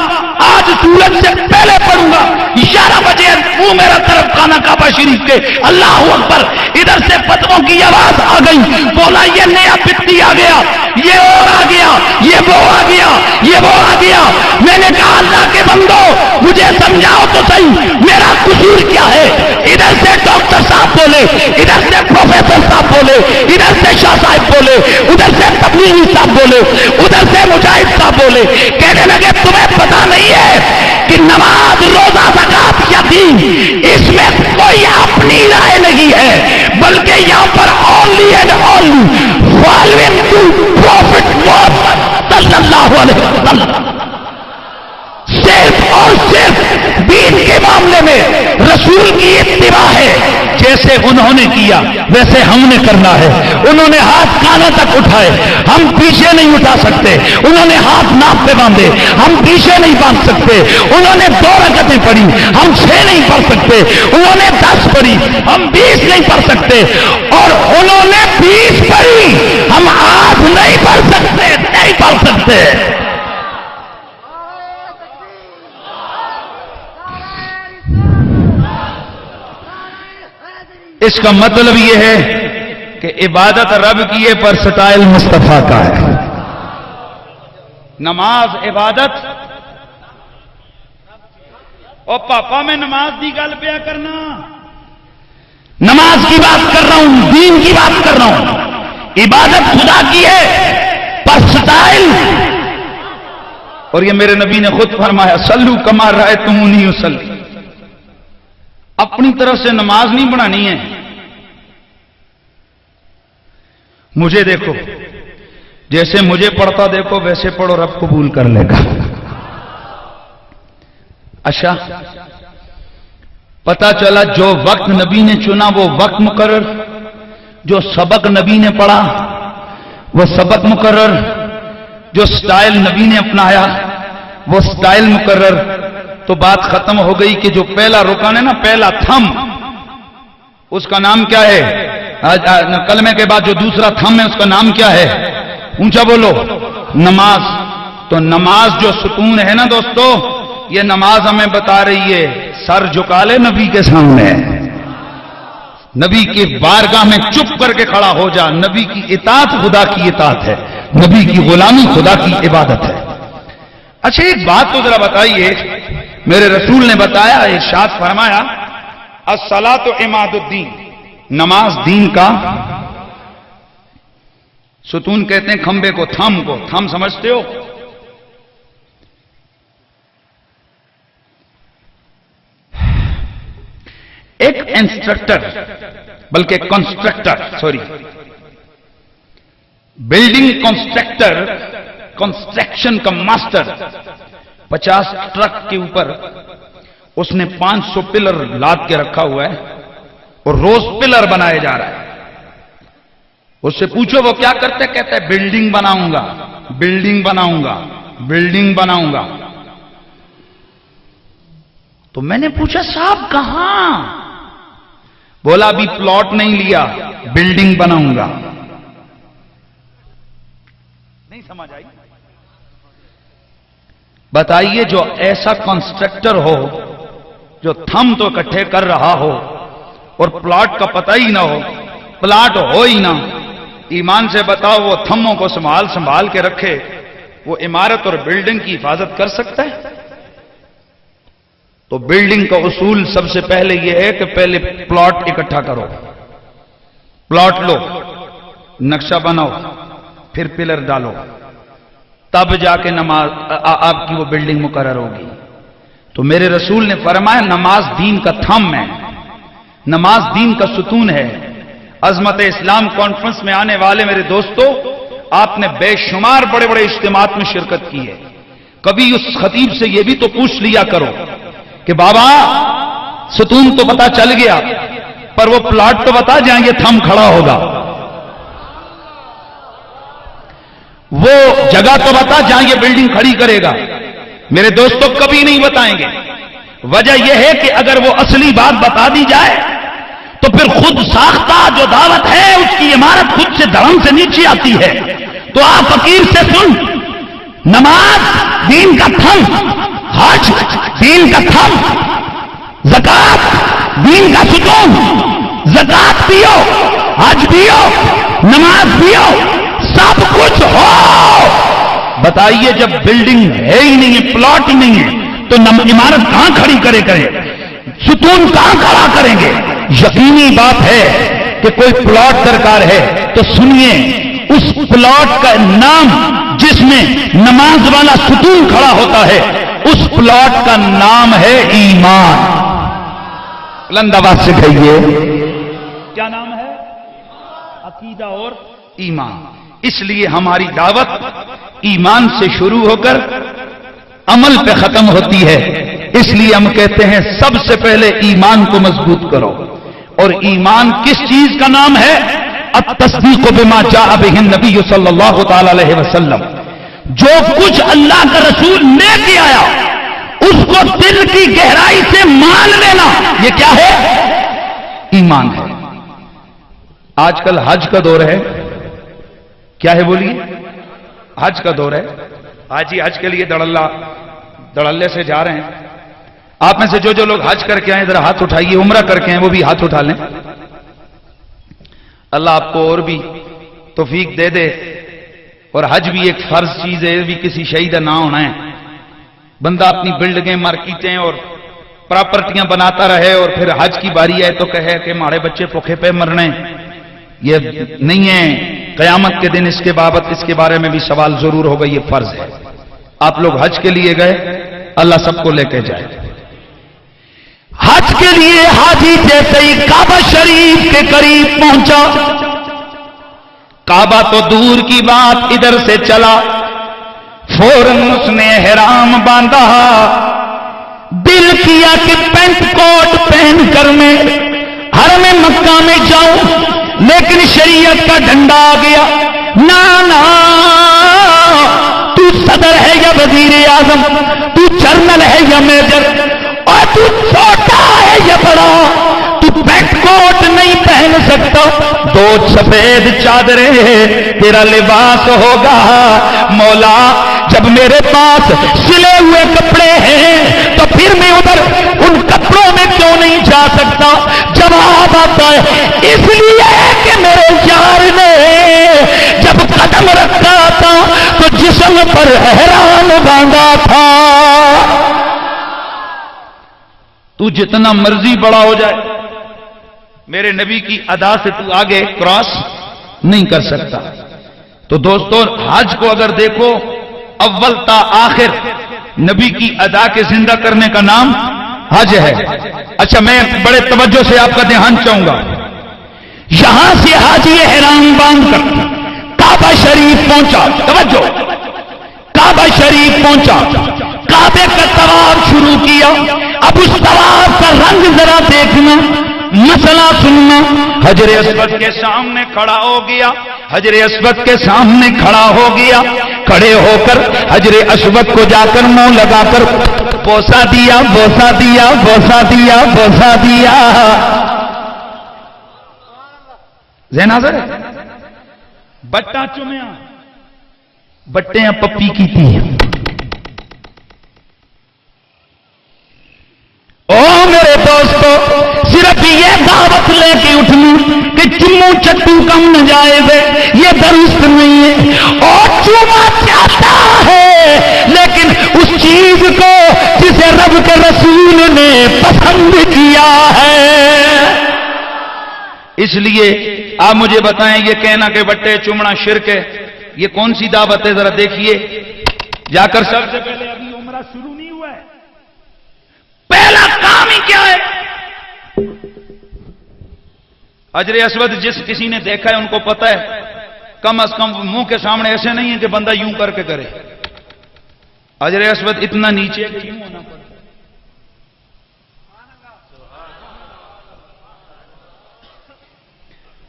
آج سورج سے پہلے پڑھوں گا. 11 بجے وہ میرا طرف خانہ کعبہ شریف کے، اللہ اکبر. ادھر سے فتووں کی آواز آ گئی، بولا یہ نیا پتی آ گیا، یہ اور آ گیا، یہ وہ آ گیا، یہ وہ آ گیا. میں نے کہا اللہ کے بندو مجھے سمجھاؤ تو صحیح میرا قصور کیا ہے. ادھر سے ڈاکٹر صاحب بولے، ادھر سے پروفیسر صاحب بولے، ادھر سے شاہ صاحب بولے، ادھر سے تبلیغی صاحب بولے، ادھر سے مجاہد صاحب بولے. کہنے لگے تمہیں پتا نہیں ہے کہ نماز، روزہ، زکات یا دین، اس میں کوئی اپنی رائے نہیں ہے، بلکہ یہاں پر only and only following to prophet Muhammad صلی اللہ علیہ وسلم. صرف اور صرف دین کے معاملے میں رسول کی اتباع ہے. جیسے انہوں نے کیا ویسے ہم نے کرنا ہے. انہوں نے ہاتھ کانوں تک اٹھائے، ہم پیچھے نہیں اٹھا سکتے. انہوں نے ہاتھ ناپ پہ باندھے، ہم پیچھے نہیں باندھ سکتے. انہوں نے 2 رکعتیں پڑھی، ہم 6 نہیں پڑھ سکتے. انہوں نے 10 پڑھی، ہم 20 نہیں پڑھ سکتے. اور انہوں نے 20 پڑھی، ہم 8 نہیں پڑھ سکتے، نہیں پڑھ سکتے. اس کا مطلب یہ ہے کہ عبادت رب کی ہے پر سٹائل مصطفیٰ کا ہے. نماز عبادت. او پاپا میں نماز دی گل پیا کرنا، نماز کی بات کر رہا ہوں، دین کی بات کر رہا ہوں. عبادت خدا کی ہے پر سٹائل. اور یہ میرے نبی نے خود فرمایا صلو کما رأیتمونی اصلی. اپنی طرف سے نماز نہیں بنانی ہے، مجھے دیکھو، جیسے مجھے پڑھتا دیکھو ویسے پڑھو، رب قبول کر لے گا. اچھا پتا چلا جو وقت نبی نے چنا وہ وقت مقرر، جو سبق نبی نے پڑھا وہ سبق مقرر، جو سٹائل نبی نے اپنایا وہ سٹائل مقرر. تو بات ختم ہو گئی کہ جو پہلا رکن ہے نا، پہلا تھم، اس کا نام کیا ہے؟ کلمے کے بعد جو دوسرا تھم ہے اس کا نام کیا ہے؟ اونچا بولو. نماز. تو نماز جو ستون ہے نا دوستو، یہ نماز ہمیں بتا رہی ہے سر جھکا لے نبی کے سامنے، نبی کی بارگاہ میں چپ کر کے کھڑا ہو جا. نبی کی اطاعت خدا کی اطاعت ہے، نبی کی غلامی خدا کی عبادت ہے. اچھا ایک بات تو ذرا بتائیے، میرے رسول نے بتایا، ارشاد فرمایا الصلاۃ عماد الدین، نماز دین کا ستون کہتے ہیں. کھمبے کو، تھم کو، تھم سمجھتے ہو؟ ایک انسٹرکٹر، بلکہ constructor, sorry building constructor, construction کا ماسٹر، 50 ٹرک کے اوپر اس نے 500 پلر لاد کے رکھا ہوا ہے اور روز پلر بنائے جا رہا ہے. اس سے پوچھو وہ کیا کرتے؟ کہتے ہیں بلڈنگ بناؤں گا، بلڈنگ بناؤں گا، بلڈنگ بناؤں گا. تو میں نے پوچھا صاحب کہاں؟ بولا ابھی پلاٹ نہیں لیا، بلڈنگ بناؤں گا. نہیں سمجھ آئی؟ بتائیے جو ایسا کنسٹرکٹر ہو جو تھم تو اکٹھے کر رہا ہو اور پلاٹ کا پتہ ہی نہ ہو، پلاٹ ہو ہی نہ، ایمان سے بتاؤ وہ تھموں کو سنبھال کے رکھے، وہ عمارت اور بلڈنگ کی حفاظت کر سکتا ہے؟ تو بلڈنگ کا اصول سب سے پہلے یہ ہے کہ پہلے پلاٹ اکٹھا کرو، پلاٹ لو، نقشہ بناؤ، پھر پلر ڈالو، تب جا کے نماز آپ کی وہ بلڈنگ مقرر ہوگی. تو میرے رسول نے فرمایا نماز دین کا تھم ہے، نماز دین کا ستون ہے. عظمت اسلام کانفرنس میں آنے والے میرے دوستو، آپ نے بے شمار بڑے بڑے اجتماعات میں شرکت کی ہے. کبھی اس خطیب سے یہ بھی تو پوچھ لیا کرو کہ بابا ستون تو پتا چل گیا، پر وہ پلاٹ تو بتا جائیں گے تھم کھڑا ہوگا، وہ جگہ تو بتا جائیں گے بلڈنگ کھڑی کرے گا. میرے دوستو کبھی نہیں بتائیں گے. وجہ یہ ہے کہ اگر وہ اصلی بات بتا دی جائے تو پھر خود ساختہ جو دعوت ہے اس کی عمارت خود سے دھڑم سے نیچے آتی ہے. تو آپ فقیر سے سن، نماز دین کا تھم، حج دین کا تھم، زکات دین کا ستون، زکات دیو، حج دیو، نماز دیو، سب کچھ ہو. بتائیے جب بلڈنگ ہے ہی نہیں ہے، پلاٹ ہی نہیں ہے، تو عمارت کہاں کھڑی کرے، ستون کہاں کھڑا کریں گے؟ یقینی بات ہے کہ کوئی پلاٹ درکار ہے تو سنیے، اس پلاٹ کا نام جس میں نماز والا ستون کھڑا ہوتا ہے اس پلاٹ کا نام ہے ایمان. بلند آواز سے کہیے کیا نام ہے؟ عقیدہ اور ایمان. اس لیے ہماری دعوت ایمان سے شروع ہو کر عمل پہ ختم ہوتی ہے. اس لیے ہم کہتے ہیں سب سے پہلے ایمان کو مضبوط کرو. اور ایمان کس چیز کا نام ہے؟ التصدیق بما جاء به النبی صلی اللہ تعالی علیہ وسلم. جو کچھ اللہ کا رسول لے کے آیا اس کو دل کی گہرائی سے مان لینا، یہ کیا ہے؟ ایمان ہے. آج کل حج کا دور ہے. کیا ہے بولیے؟ حج کا دور ہے. آج ہی حج کے لیے دڑلے سے جا رہے ہیں. آپ میں سے جو لوگ حج کر کے آئے ذرا ہاتھ اٹھائیے. عمرہ کر کے ہیں وہ بھی ہاتھ اٹھا لیں. اللہ آپ کو اور بھی توفیق دے دے. اور حج بھی ایک فرض چیز ہے، بھی کسی شہید نہ ہونا ہے. بندہ اپنی بلڈنگیں، مارکیٹیں اور پراپرٹیاں بناتا رہے اور پھر حج کی باری ہے تو کہے کہ ہمارے بچے بھوکے پہ مرنے، یہ نہیں ہے. قیامت کے دن اس کے بارے میں بھی سوال ضرور ہوگا. یہ فرض ہے. آپ لوگ حج کے لیے گئے، اللہ سب کو لے کے جائے. حج کے لیے حاجی جیسے ہی کعبہ شریف کے قریب پہنچا، کعبہ تو دور کی بات ادھر سے چلا، فوراً اس نے احرام باندھا. دل کیا کہ پینٹ کوٹ پہن کر میں حرم مکہ میں جاؤں، لیکن شریعت کا ڈنڈا آ گیا. نا تو صدر ہے یا وزیر اعظم، تو جنرل ہے یا میجر، اور تو چھوٹا ہے یا بڑا، تو پینٹ کوٹ نہیں پہن سکتا. 2 سفید چادریں تیرا لباس ہوگا. مولا جب میرے پاس سلے ہوئے کپڑے ہیں تو پھر میں ادھر ان کپڑوں میں کیوں نہیں جا سکتا؟ جواب آتا ہے اس لیے کہ میرے یار نے جب قدم رکھا تھا تو جسم پر احرام باندھا تھا. تو جتنا مرضی بڑا ہو جائے میرے نبی کی ادا سے تو آگے کراس نہیں کر سکتا. تو دوستو حج کو اگر دیکھو اول تا آخر نبی کی ادا کے زندہ کرنے کا نام حج ہے. اچھا میں بڑے توجہ سے آپ کا دھیان چاہوں گا. یہاں سے حاجی احرام باندھ کر کعبہ شریف پہنچا. توجہ، کعبہ شریف پہنچا، کعبے کا طواف شروع کیا. اب اس طواف کا رنگ ذرا دیکھنا، مسئلہ سننا. حجر اسود کے سامنے کھڑا ہو گیا، حجر اسود کے سامنے کھڑا ہو گیا. کھڑے ہو کر حجر اسود کو جا کر منہ لگا کر بوسا دیا، بوسا دیا، بوسا دیا، بوسا دیا. ذہن حاضر ہے؟ بٹا چومیا بٹیاں پپی کی تھی. او میرے دوستو، صرف یہ دعوت لے کے اٹھنی کہ چمو چٹو کم نجائز ہے، یہ درست نہیں ہے. اور چوما چاہتا ہے لیکن اس چیز کو جسے رب کے رسول نے پسند کیا ہے. اس لیے آپ مجھے بتائیں یہ کہنا کہ بٹے چومنا شرک ہے، یہ کون سی دعوت ہے؟ ذرا دیکھیے جا کر. سب سے پہلے ابھی عمرہ شروع نہیں ہوا ہے، پہلا کام ہی کیا ہے؟ حجر اسود جس کسی نے دیکھا ہے ان کو پتا ہے کم از کم منہ کے سامنے ایسے نہیں ہے کہ بندہ یوں کر کے کرے. حجر اسود اتنا نیچے کہ یوں ہونا پڑتا.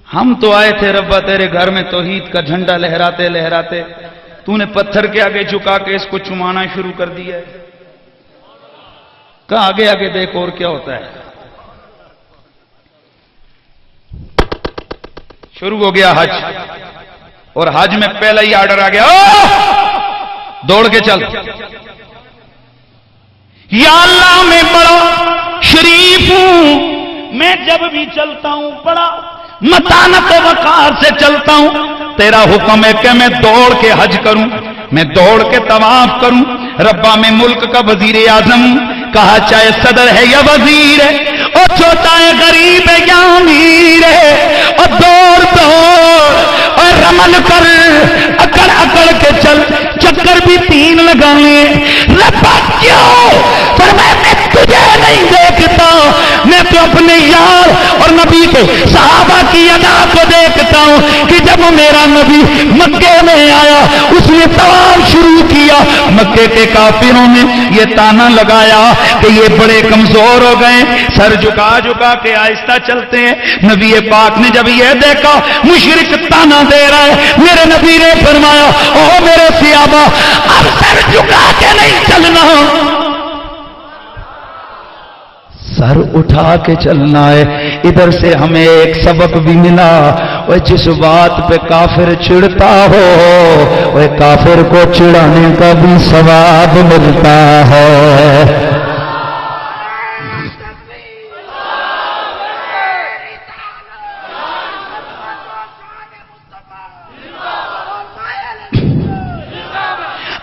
ہم تو آئے تھے ربا تیرے گھر میں توحید کا جھنڈا لہراتے لہراتے تو نے پتھر کے آگے جھکا کے اس کو چمانا شروع کر دیا ہے. کہا آگے آگے دیکھ اور کیا ہوتا ہے. شروع ہو گیا حج اور حج میں پہلا ہی آرڈر آ گیا دوڑ کے چل. یا اللہ میں بڑا شریف ہوں, میں جب بھی چلتا ہوں بڑا متانت و وقار سے چلتا ہوں. تیرا حکم ہے کہ میں دوڑ کے حج کروں, میں دوڑ کے طواف کروں. ربا میں ملک کا وزیر اعظم کہا چاہے صدر ہے یا وزیر ہے اور چھوٹا ہے غریب ہے یا امیر ہے, اور دوڑ دوڑ اور رمن کر اکڑ اکڑ کے چل, چکر بھی 3 لگانے. ربا کیوں؟ فرمایا میں تجھے نہیں دیکھتا, میں تو اپنے یار اور نبی کے صحابہ کی ادا کو دیکھتا ہوں کہ جب میرا نبی مکے میں آیا اس نے طواف شروع کیا. مکے کے کافروں نے یہ تانا لگایا کہ یہ بڑے کمزور ہو گئے, سر جھکا جھکا کے آہستہ چلتے ہیں. نبی پاک نے جب یہ دیکھا مشرک تانا دے رہا ہے, میرے نبی نے فرمایا او میرے صحابہ اب سر جھکا کے نہیں چلنا, سر اٹھا کے چلنا ہے. ادھر سے ہمیں ایک سبق بھی ملا, وہ جس بات پہ کافر چڑھتا ہو وہ کافر کو چڑھانے کا بھی ثواب ملتا ہے.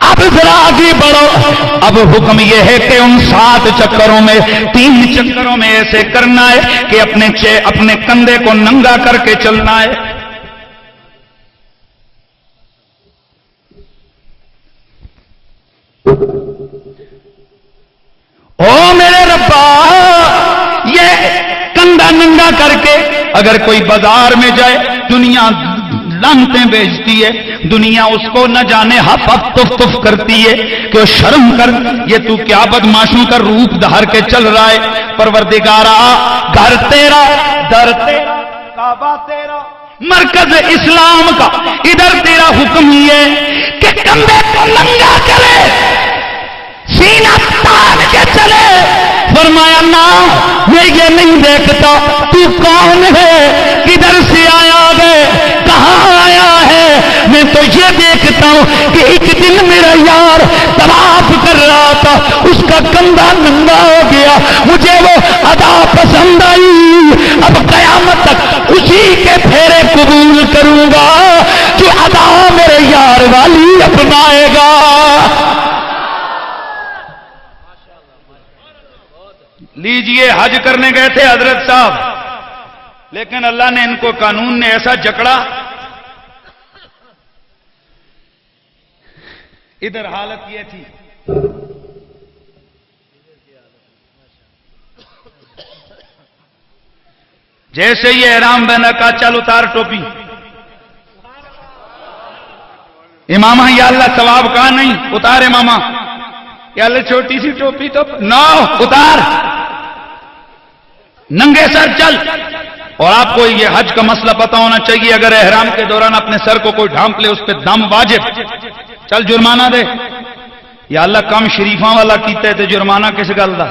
اب ذرا آگے بڑھو. اب حکم یہ ہے کہ ان 7 چکروں میں 3 چکروں میں ایسے کرنا ہے کہ اپنے کندھے کو ننگا کر کے چلنا ہے. او میرے ربا یہ کندھا ننگا کر کے اگر کوئی بازار میں جائے دنیا لانتیں بیچتی ہے, دنیا اس کو نہ جانے ہف ہف تف تف کرتی ہے کہ شرم کر, یہ تو کیا بدماشوں کا روپ دھار کے چل رہا ہے. پروردگارا گھر تیرا در تیرا کعبہ تیرا مرکز اسلام کا, ادھر تیرا حکم ہی ہے کہ کندھے کو ننگا کرے سینہ تان کے چلے. فرمایا نہ میں یہ نہیں دیکھتا تو کون ہے, کدھر سے آیا ہے, کہاں آیا ہے, میں تو یہ دیکھتا ہوں کہ ایک دن میرا یار طواف کر رہا تھا, اس کا کندھا ننگا ہو گیا, مجھے وہ ادا پسند آئی, اب قیامت تک اسی کے پھیرے قبول کروں گا جو ادا میرے یار والی اپنائے گا. لیجئے حج کرنے گئے تھے حضرت صاحب, لیکن اللہ نے ان کو قانون نے ایسا جکڑا, ادھر حالت یہ تھی جیسے یہ احرام بہنا کا چل اتار ٹوپی, امامہ یا اللہ ثواب کہاں نہیں, اتار امامہ, یا اللہ چھوٹی سی ٹوپی تو نو اتار, ننگے سر چل. اور آپ کو یہ حج کا مسئلہ پتا ہونا چاہیے, اگر احرام کے دوران اپنے سر کو کوئی ڈھانپ لے اس پہ دم واجب, چل جرمانہ دے. یا اللہ کم شریفاں والا کیتے تھے جرمانہ کس گل دا.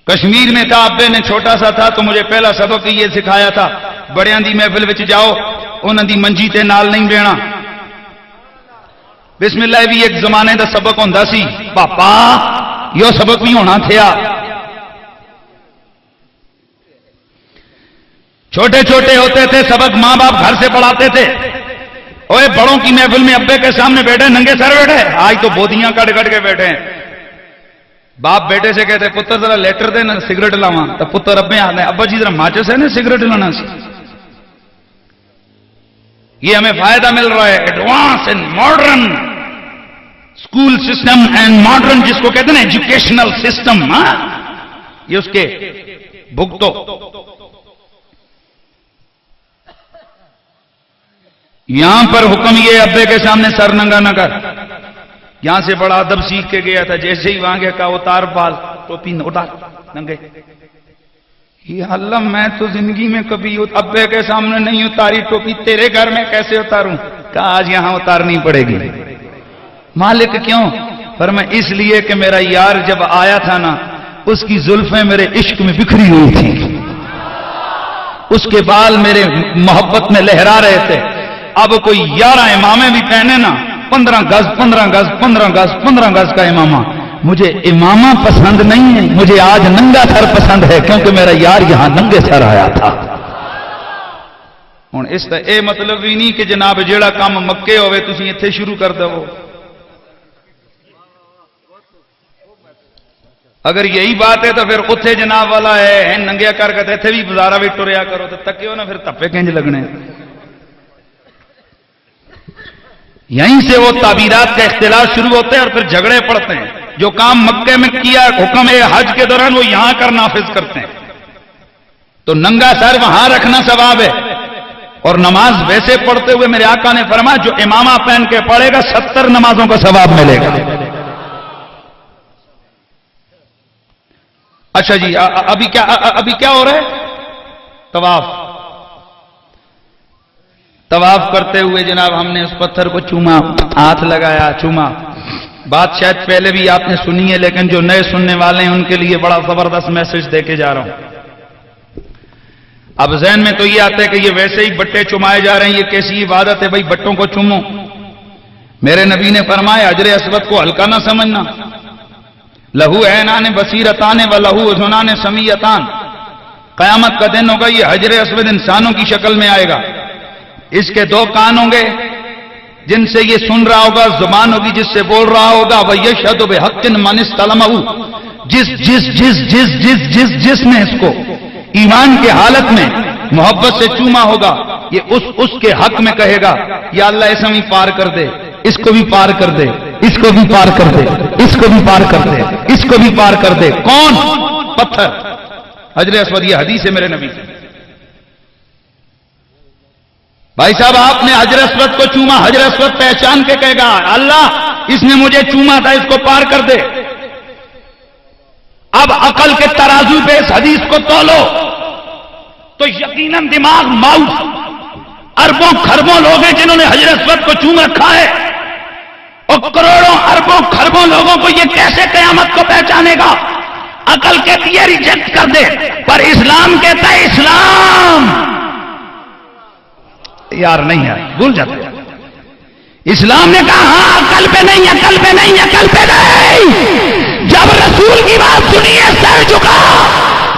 کشمیر میں تھا, ابے نے چھوٹا سا تھا تو مجھے پہلا سبق یہ سکھایا تھا, بڑیاں دی محفل وچ جاؤ انہاں دی منجی تے نال نہیں بینا. بسم اللہ بھی ایک زمانے دا سبق ہوندا سی پاپا, یہ سبق بھی ہونا تھیا. چھوٹے چھوٹے ہوتے تھے سبق ماں باپ گھر سے پڑھاتے تھے, اوے بڑوں کی محفل میں ابے کے سامنے بیٹھے ننگے سر بیٹھے, آج تو بودیاں کٹ کٹ کے بیٹھے ہیں. باپ بیٹے سے کہتے پتر ذرا لیٹر دے نا سگریٹ لاواں, تو پتر ابے آتے ابا جی ذرا ماچس ہے نا سگریٹ لانا سی. یہ ہمیں فائدہ مل رہا ہے advance and modern school system and modern جس کو کہتے ہیں ایجوکیشنل سسٹم. یہ اس کے بھگتو. یہاں پر حکم یہ ابے کے سامنے سر ننگا نہ کر. یہاں سے بڑا ادب سیکھ کے گیا تھا. جیسے ہی وہاں گیا کہا اتار بال, ٹوپی اتار, ننگے. یا اللہ میں تو زندگی میں کبھی ابے کے سامنے نہیں اتاری ٹوپی, تیرے گھر میں کیسے اتاروں؟ کہا آج یہاں اتارنی پڑے گی. مالک کیوں؟ فرمایا اس لیے کہ میرا یار جب آیا تھا نا, اس کی زلفیں میرے عشق میں بکھری ہوئی تھی, اس کے بال میرے محبت میں لہرا رہے تھے. اب کوئی 11 امامے بھی پہنے نا, 15 گز 15 گز 15 گز 15 گز کا امامہ, مجھے امامہ پسند نہیں ہے, مجھے آج ننگا سر پسند ہے, کیونکہ میرا یار یہاں ننگے سر آیا تھا. ہوں اس کا یہ مطلب بھی نہیں کہ جناب جیڑا کام مکے ہوئے تسی اتنے شروع کر دو. اگر یہی بات ہے تو پھر اتنے جناب والا ہے ننگیا کر کے اتنے بھی بازارا بھی ٹریا کرو تو تکے ہو نا, پھر تپے کنج لگنے. یہیں سے وہ تعبیرات کا اختلاف شروع ہوتے ہیں اور پھر جھگڑے پڑتے ہیں. جو کام مکے میں کیا حکم ہے حج کے دوران, وہ یہاں کر نافذ کرتے ہیں. تو ننگا سر وہاں رکھنا ثواب ہے, اور نماز ویسے پڑھتے ہوئے میرے آقا نے فرمایا جو امامہ پہن کے پڑھے گا 70 نمازوں کا ثواب ملے گا. اچھا جی, ابھی کیا ہو رہا ہے؟ طواف کرتے ہوئے جناب ہم نے اس پتھر کو چوما, ہاتھ لگایا, چوما. بات شاید پہلے بھی آپ نے سنی ہے, لیکن جو نئے سننے والے ہیں ان کے لیے بڑا زبردست میسج دے کے جا رہا ہوں. اب ذہن میں تو یہ آتا ہے کہ یہ ویسے ہی بٹے چمائے جا رہے ہیں, یہ کیسی عبادت ہے بھائی بٹوں کو چومو. میرے نبی نے فرمایا حجر اسود کو ہلکا نہ سمجھنا. لہو عینان بصیرتان و لہو اذنان سمیعتان. قیامت کا دن ہوگا, یہ حجر اسود انسانوں کی شکل میں آئے گا. اس کے 2 کان ہوں گے جن سے یہ سن رہا ہوگا, زبان ہوگی جس سے بول رہا ہوگا. وَيَشْهَدُ بِحَقٍّ مَنِ اسْتَلَمَهُ. جس نے اس کو ایمان کے حالت میں محبت سے چوما ہوگا, یہ اس کے حق میں کہے گا یا اللہ اسے بھی پار کر دے, اس کو بھی پار کر دے, اس کو بھی پار کر دے, اس کو بھی پار کر دے, اس کو بھی پار کر دے. کون؟ پتھر حجر اسود. یہ حدیث ہے میرے نبی. بھائی صاحب آپ نے حجر اسود کو چوما, حجر اسود پہچان کے کہے گا اللہ اس نے مجھے چوما تھا, اس کو پار کر دے. اب عقل کے ترازو پہ اس حدیث کو تولو تو یقیناً دماغ ماؤس اربوں خربوں لوگ ہیں جنہوں نے حجر اسود کو چوم رکھا ہے, اور کروڑوں اربوں خربوں لوگوں کو یہ کیسے قیامت کو پہچانے گا؟ عقل کہتی ہے ریجیکٹ کر دے, پر اسلام کہتا ہے اسلام یار نہیں ہے, بھول جاتے ہیں. اسلام نے کہا ہاں عقل پہ نہیں, عقل پہ نہیں, عقل پہ نہیں. جب رسول کی بات سنی ہے سر جھکا,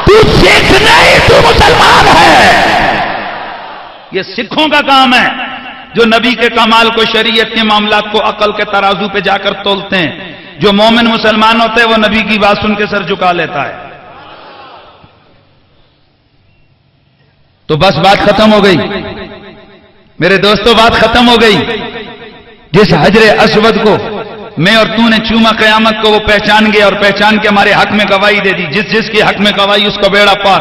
تو سکھ نہیں تو مسلمان ہے. یہ سکھوں کا کام ہے جو نبی کے کمال کو, شریعت کے معاملات کو عقل کے ترازو پہ جا کر تولتے ہیں. جو مومن مسلمان ہوتے ہیں وہ نبی کی بات سن کے سر جھکا لیتا ہے. تو بس بات ختم ہو گئی میرے دوستو, بات ختم ہو گئی. جس حجر اسود کو میں اور تو نے چوما قیامت کو وہ پہچان گیا, اور پہچان کے ہمارے حق میں گواہی دے دی. جس کے حق میں گواہی اس کا بیڑا پار.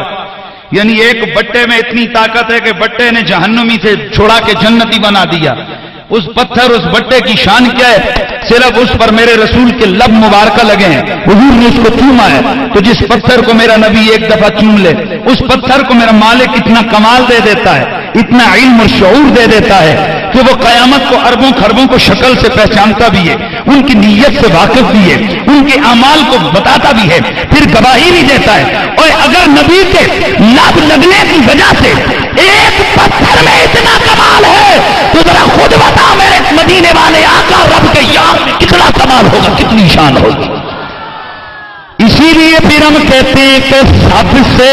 یعنی ایک بٹے میں اتنی طاقت ہے کہ بٹے نے جہنمی سے چھوڑا کے جنتی بنا دیا. اس پتھر اس بٹے کی شان کیا ہے؟ صرف اس پر میرے رسول کے لب مبارکہ لگے ہیں, حضور نے اس کو چوما ہے. تو جس پتھر کو میرا نبی ایک دفعہ چوم لے, اس پتھر کو میرا مالک اتنا کمال دے دیتا ہے, اتنا علم اور شعور دے دیتا ہے کہ وہ قیامت کو اربوں خربوں کو شکل سے پہچانتا بھی ہے, ان کی نیت سے واقف بھی ہے, ان کے اعمال کو بتاتا بھی ہے, پھر گواہی بھی دیتا ہے. اور اگر نبی کے لب لگنے کی وجہ سے ایک پتھر میں اتنا کمال ہے تو ذرا خود بتا میرے مدینے والے آقا رب کے یار میں کتنا کمال ہوگا, کتنی شان ہوگی. اسی لیے پھر ہم کہتے ہیں کہ سب سے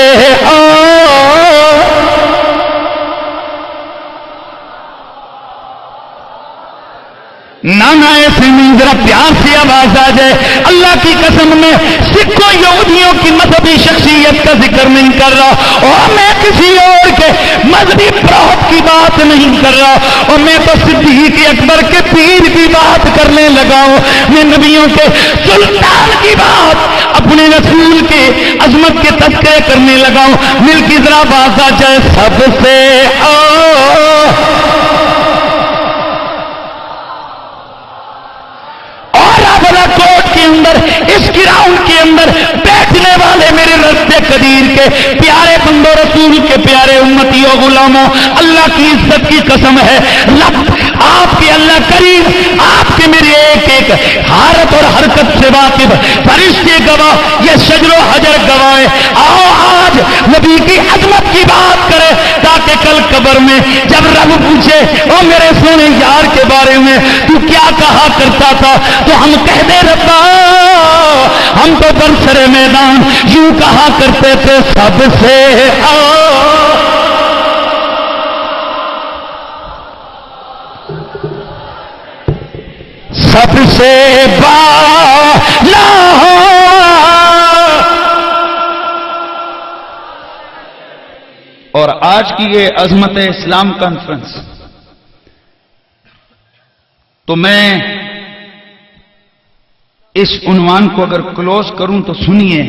نانا ایسے نہیں، ذرا پیار سے آواز آ جائے، اللہ کی قسم میں سکھوں یہودیوں کی مذہبی شخصیت کا ذکر نہیں کر رہا، اور میں کسی اور کے مذہبی پروہت کی بات نہیں کر رہا، اور میں تو صدیق اکبر کے پیر کی بات کرنے لگا ہوں، میں نبیوں کے سلطان کی بات، اپنے رسول کے عظمت کے تذکرے کرنے لگا ہوں۔ مل کی ذرا آواز آ جائے، سب سے کوٹ کے اندر، اس گراؤنڈ کے اندر بیٹھنے والے میرے رب قدیر کے پیارے بندوں، رسول کے پیارے امتیوں، غلاموں، اللہ کی عزت کی قسم ہے، رب آپ کے، اللہ کریم آپ کے میرے ایک ایک حالت اور حرکت سے واقف، فرشتے گواہ، یہ شجر و حجر گواہ۔ آؤ آج نبی کی عظمت کی بات کرے، تاکہ کل قبر میں جب رب پوچھے او میرے سونے یار کے بارے میں تو کیا کہا کرتا تھا، تو ہم کہہ دے ربا ہم تو برسر میدان یوں کہا کرتے تھے، سب سے سب سے بالا اور آج کی یہ عظمت اسلام کانفرنس، تو میں اس عنوان کو اگر کلوز کروں تو سنیے،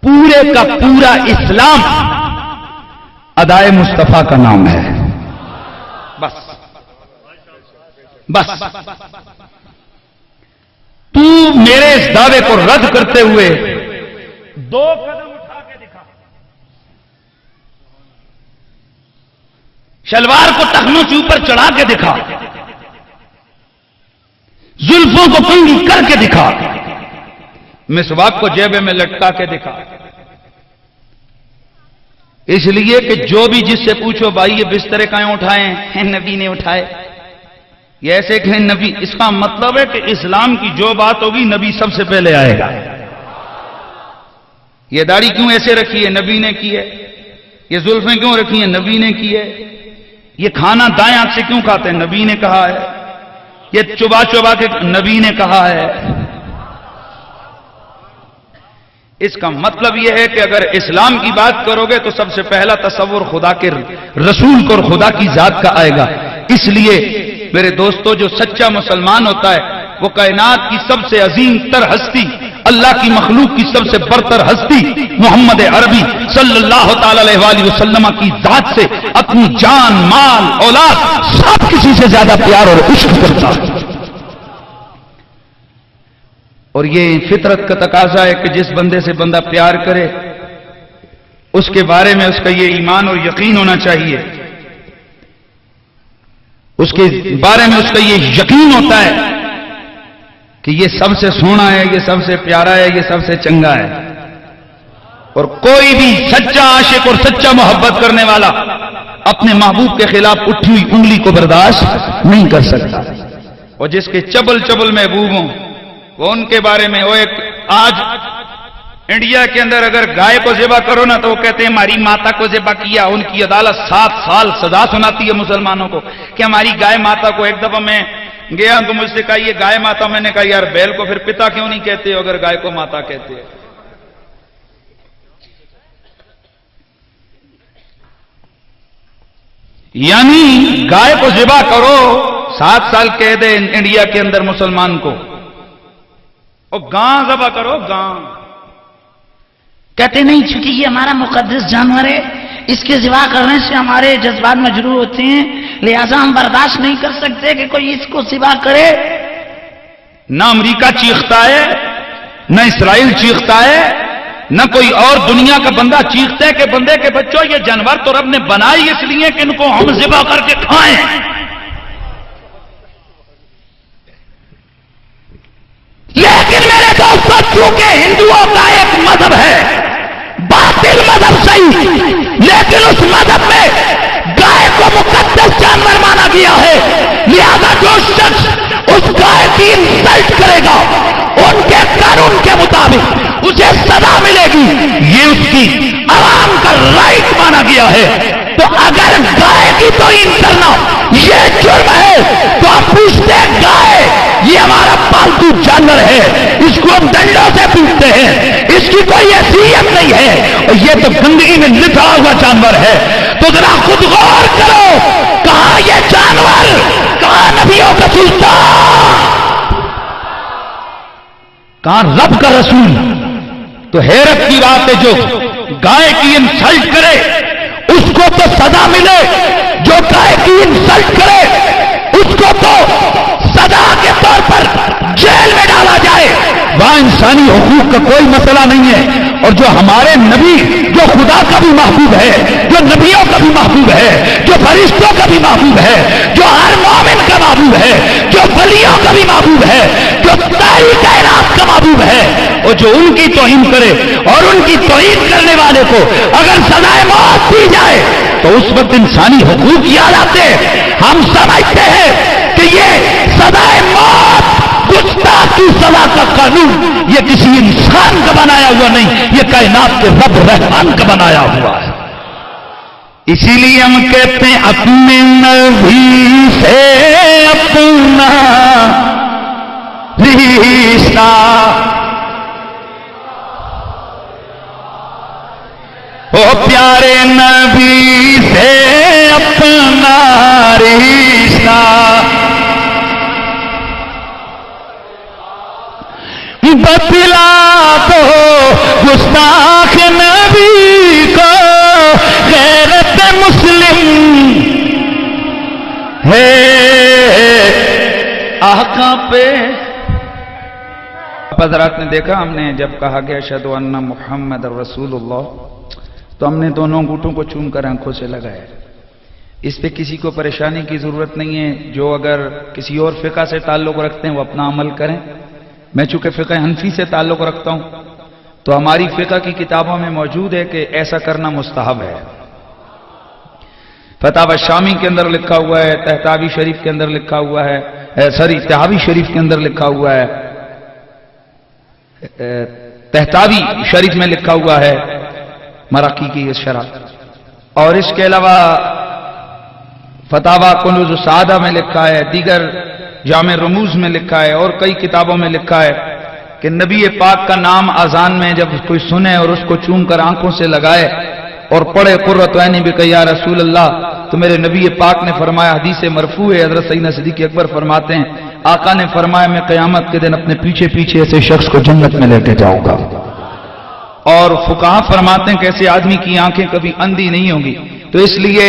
پورے کا پورا اسلام ادائے مصطفیٰ کا نام ہے، بس بس تو میرے اس دعوے کو رد کرتے ہوئے دو قدم اٹھا کے دکھا، شلوار کو ٹخنوں سے اوپر چڑھا کے دکھا، زلفوں کو کنگھی کر کے دکھا، مسواک کو جیب میں لٹکا کے دکھا، اس لیے کہ جو بھی جس سے پوچھو بھائی یہ بسترے کہاں اٹھائے ہیں، نبی نے اٹھائے، یہ ایسے کہ نبی، اس کا مطلب ہے کہ اسلام کی جو بات ہوگی نبی سب سے پہلے آئے گا۔ یہ داڑھی کیوں ایسے رکھی ہے، نبی نے کی ہے، یہ زلفیں کیوں رکھی ہیں، نبی نے کی ہے، یہ کھانا دائیں ہاتھ سے کیوں کھاتے ہیں، نبی نے کہا ہے، یہ چبا چبا کے نبی نے کہا ہے۔ اس کا مطلب یہ ہے کہ اگر اسلام کی بات کرو گے تو سب سے پہلا تصور خدا کے رسول کو اور خدا کی ذات کا آئے گا۔ اس لیے میرے دوستو، جو سچا مسلمان ہوتا ہے وہ کائنات کی سب سے عظیم تر ہستی، اللہ کی مخلوق کی سب سے برتر ہستی محمد عربی صلی اللہ تعالی علیہ وآلہ وسلم کی ذات سے اپنی جان، مال، اولاد سب کسی سے زیادہ پیار اور عشق کرتا ہے، اور یہ فطرت کا تقاضا ہے کہ جس بندے سے بندہ پیار کرے اس کے بارے میں اس کا یہ ایمان اور یقین ہونا چاہیے، اس کے بارے میں اس کا یہ یقین ہوتا ہے کہ یہ سب سے سونا ہے، یہ سب سے پیارا ہے، یہ سب سے چنگا ہے، اور کوئی بھی سچا عاشق اور سچا محبت کرنے والا اپنے محبوب کے خلاف اٹھی ہوئی انگلی کو برداشت نہیں کر سکتا، اور جس کے چبل چبل محبوب ہوں وہ ان کے بارے میں، وہ ایک آج انڈیا کے اندر اگر گائے کو ذبح کرو نا تو وہ کہتے ہیں ہماری ماتا کو ذبح کیا، ان کی عدالت 7 سال سزا سناتی ہے مسلمانوں کو کہ ہماری گائے ماتا کو۔ ایک دفعہ میں گیا تو مجھ سے کہا یہ گائے ماتا، میں نے کہا یار بیل کو پھر پتا کیوں نہیں کہتے ہو اگر گائے کو ماتا کہتے ہیں؟ یعنی گائے کو ذبح کرو، 7 سال قید ہے انڈیا کے اندر مسلمان کو، اور گاں ذبح کرو، گاں کہتے نہیں چونکہ یہ ہمارا مقدس جانور ہے، اس کے ذبح کرنے سے ہمارے جذبات مجروح ہوتے ہیں، لہذا ہم برداشت نہیں کر سکتے کہ کوئی اس کو ذبح کرے۔ نہ امریکہ چیختا ہے، نہ اسرائیل چیختا ہے، نہ کوئی اور دنیا کا بندہ چیختا ہے کہ بندے کے بچوں یہ جانور تو رب نے بنائی اس لیے کہ ان کو ہم ذبح کر کے کھائیں۔ لیکن میرے دوستوں، چونکہ ہندوؤں کا ایک مذہب ہے، باطل مذہب صحیح، لیکن اس مذہب میں گائے کو مقدس جانور مانا گیا ہے، لہذا جو شخص اس گائے کی انسلٹ کرے گا ان کے قانون کے مطابق اسے سزا ملے گی، یہ اس کی عوام کا رائٹ مانا گیا ہے۔ تو اگر گائے کی توہین کرنا یہ جرم ہے تو ہم پوچھتے ہیں گائے یہ ہمارا پالتو جانور ہے، اس کو ہم ڈنڈوں سے پیٹتے ہیں، اس کی کوئی حیثیت نہیں ہے اور یہ تو گندگی میں لٹا ہوا جانور ہے۔ تو ذرا خود غور کرو، کہاں یہ جانور، کہاں نبیوں کا سلطان، کہاں رب کا رسول؟ تو حیرت کی بات ہے جو گائے کی انسلٹ کرے اس کو تو سزا ملے، جو گائے کی انسلٹ کرے اس کو تو سزا کے طور پر جیل میں ڈالا جائے۔ وہاں انسانی حقوق کا کوئی مسئلہ نہیں ہے۔ اور جو ہمارے نبی جو خدا کا بھی محبوب ہے، جو نبیوں کا بھی محبوب ہے، جو فرشتوں کا بھی محبوب ہے، جو ہر مومن کا محبوب ہے، جو ولیوں کا بھی محبوب ہے، جو ساری کائنات کا محبوب ہے، اور جو ان کی توہین کرے اور ان کی توہین کرنے والے کو اگر سزائے موت دی جائے تو اس وقت انسانی حقوق یاد آتے ہیں۔ ہم سمجھتے ہیں کہ یہ سزائے موت گستاخ کی سزا کا قانون یہ کسی انسان کا بنایا ہوا نہیں، یہ کائنات کے رب رحمان کا بنایا ہوا ہے۔ اسی لیے ہم کہتے ہیں اپنے نبی سے اپنا رشتہ، او پیارے نبی سے اپنا رشتہ، بتلا دو گستاخ نبی کو غیرت مسلم ہے آقا پہ۔ حضرات نے دیکھا، ہم نے جب کہا کہ اشہد ان محمد رسول اللہ تو ہم نے دونوں انگوٹھوں کو چوم کر آنکھوں سے لگایا۔ اس پہ کسی کو پریشانی کی ضرورت نہیں ہے، جو اگر کسی اور فقہ سے تعلق رکھتے ہیں وہ اپنا عمل کریں۔ میں چونکہ فقہ حنفی سے تعلق رکھتا ہوں تو ہماری فقہ کی کتابوں میں موجود ہے کہ ایسا کرنا مستحب ہے۔ فتاوی شامی کے اندر لکھا ہوا ہے، تحتاوی شریف کے اندر لکھا ہوا ہے، تحاوی شریف کے اندر لکھا ہوا ہے، تحتاوی شریف میں لکھا ہوا ہے مراقی کی شرح، اور اس کے علاوہ فتاوی کنوز السعادہ میں لکھا ہے، دیگر جامع رموز میں لکھا ہے، اور کئی کتابوں میں لکھا ہے کہ نبی پاک کا نام اذان میں جب کوئی سنے اور اس کو چوم کر آنکھوں سے لگائے اور پڑھے قرۃ عین بک یا رسول اللہ، تو میرے نبی پاک نے فرمایا، حدیث مرفوع ہے، حضرت سیدنا صدیق اکبر فرماتے ہیں آقا نے فرمایا میں قیامت کے دن اپنے پیچھے پیچھے ایسے شخص کو جنت میں لے کے جاؤں گا۔ اور فقہا فرماتے ہیں کہ ایسے آدمی کی آنکھیں کبھی اندھی نہیں ہوں گی۔ تو اس لیے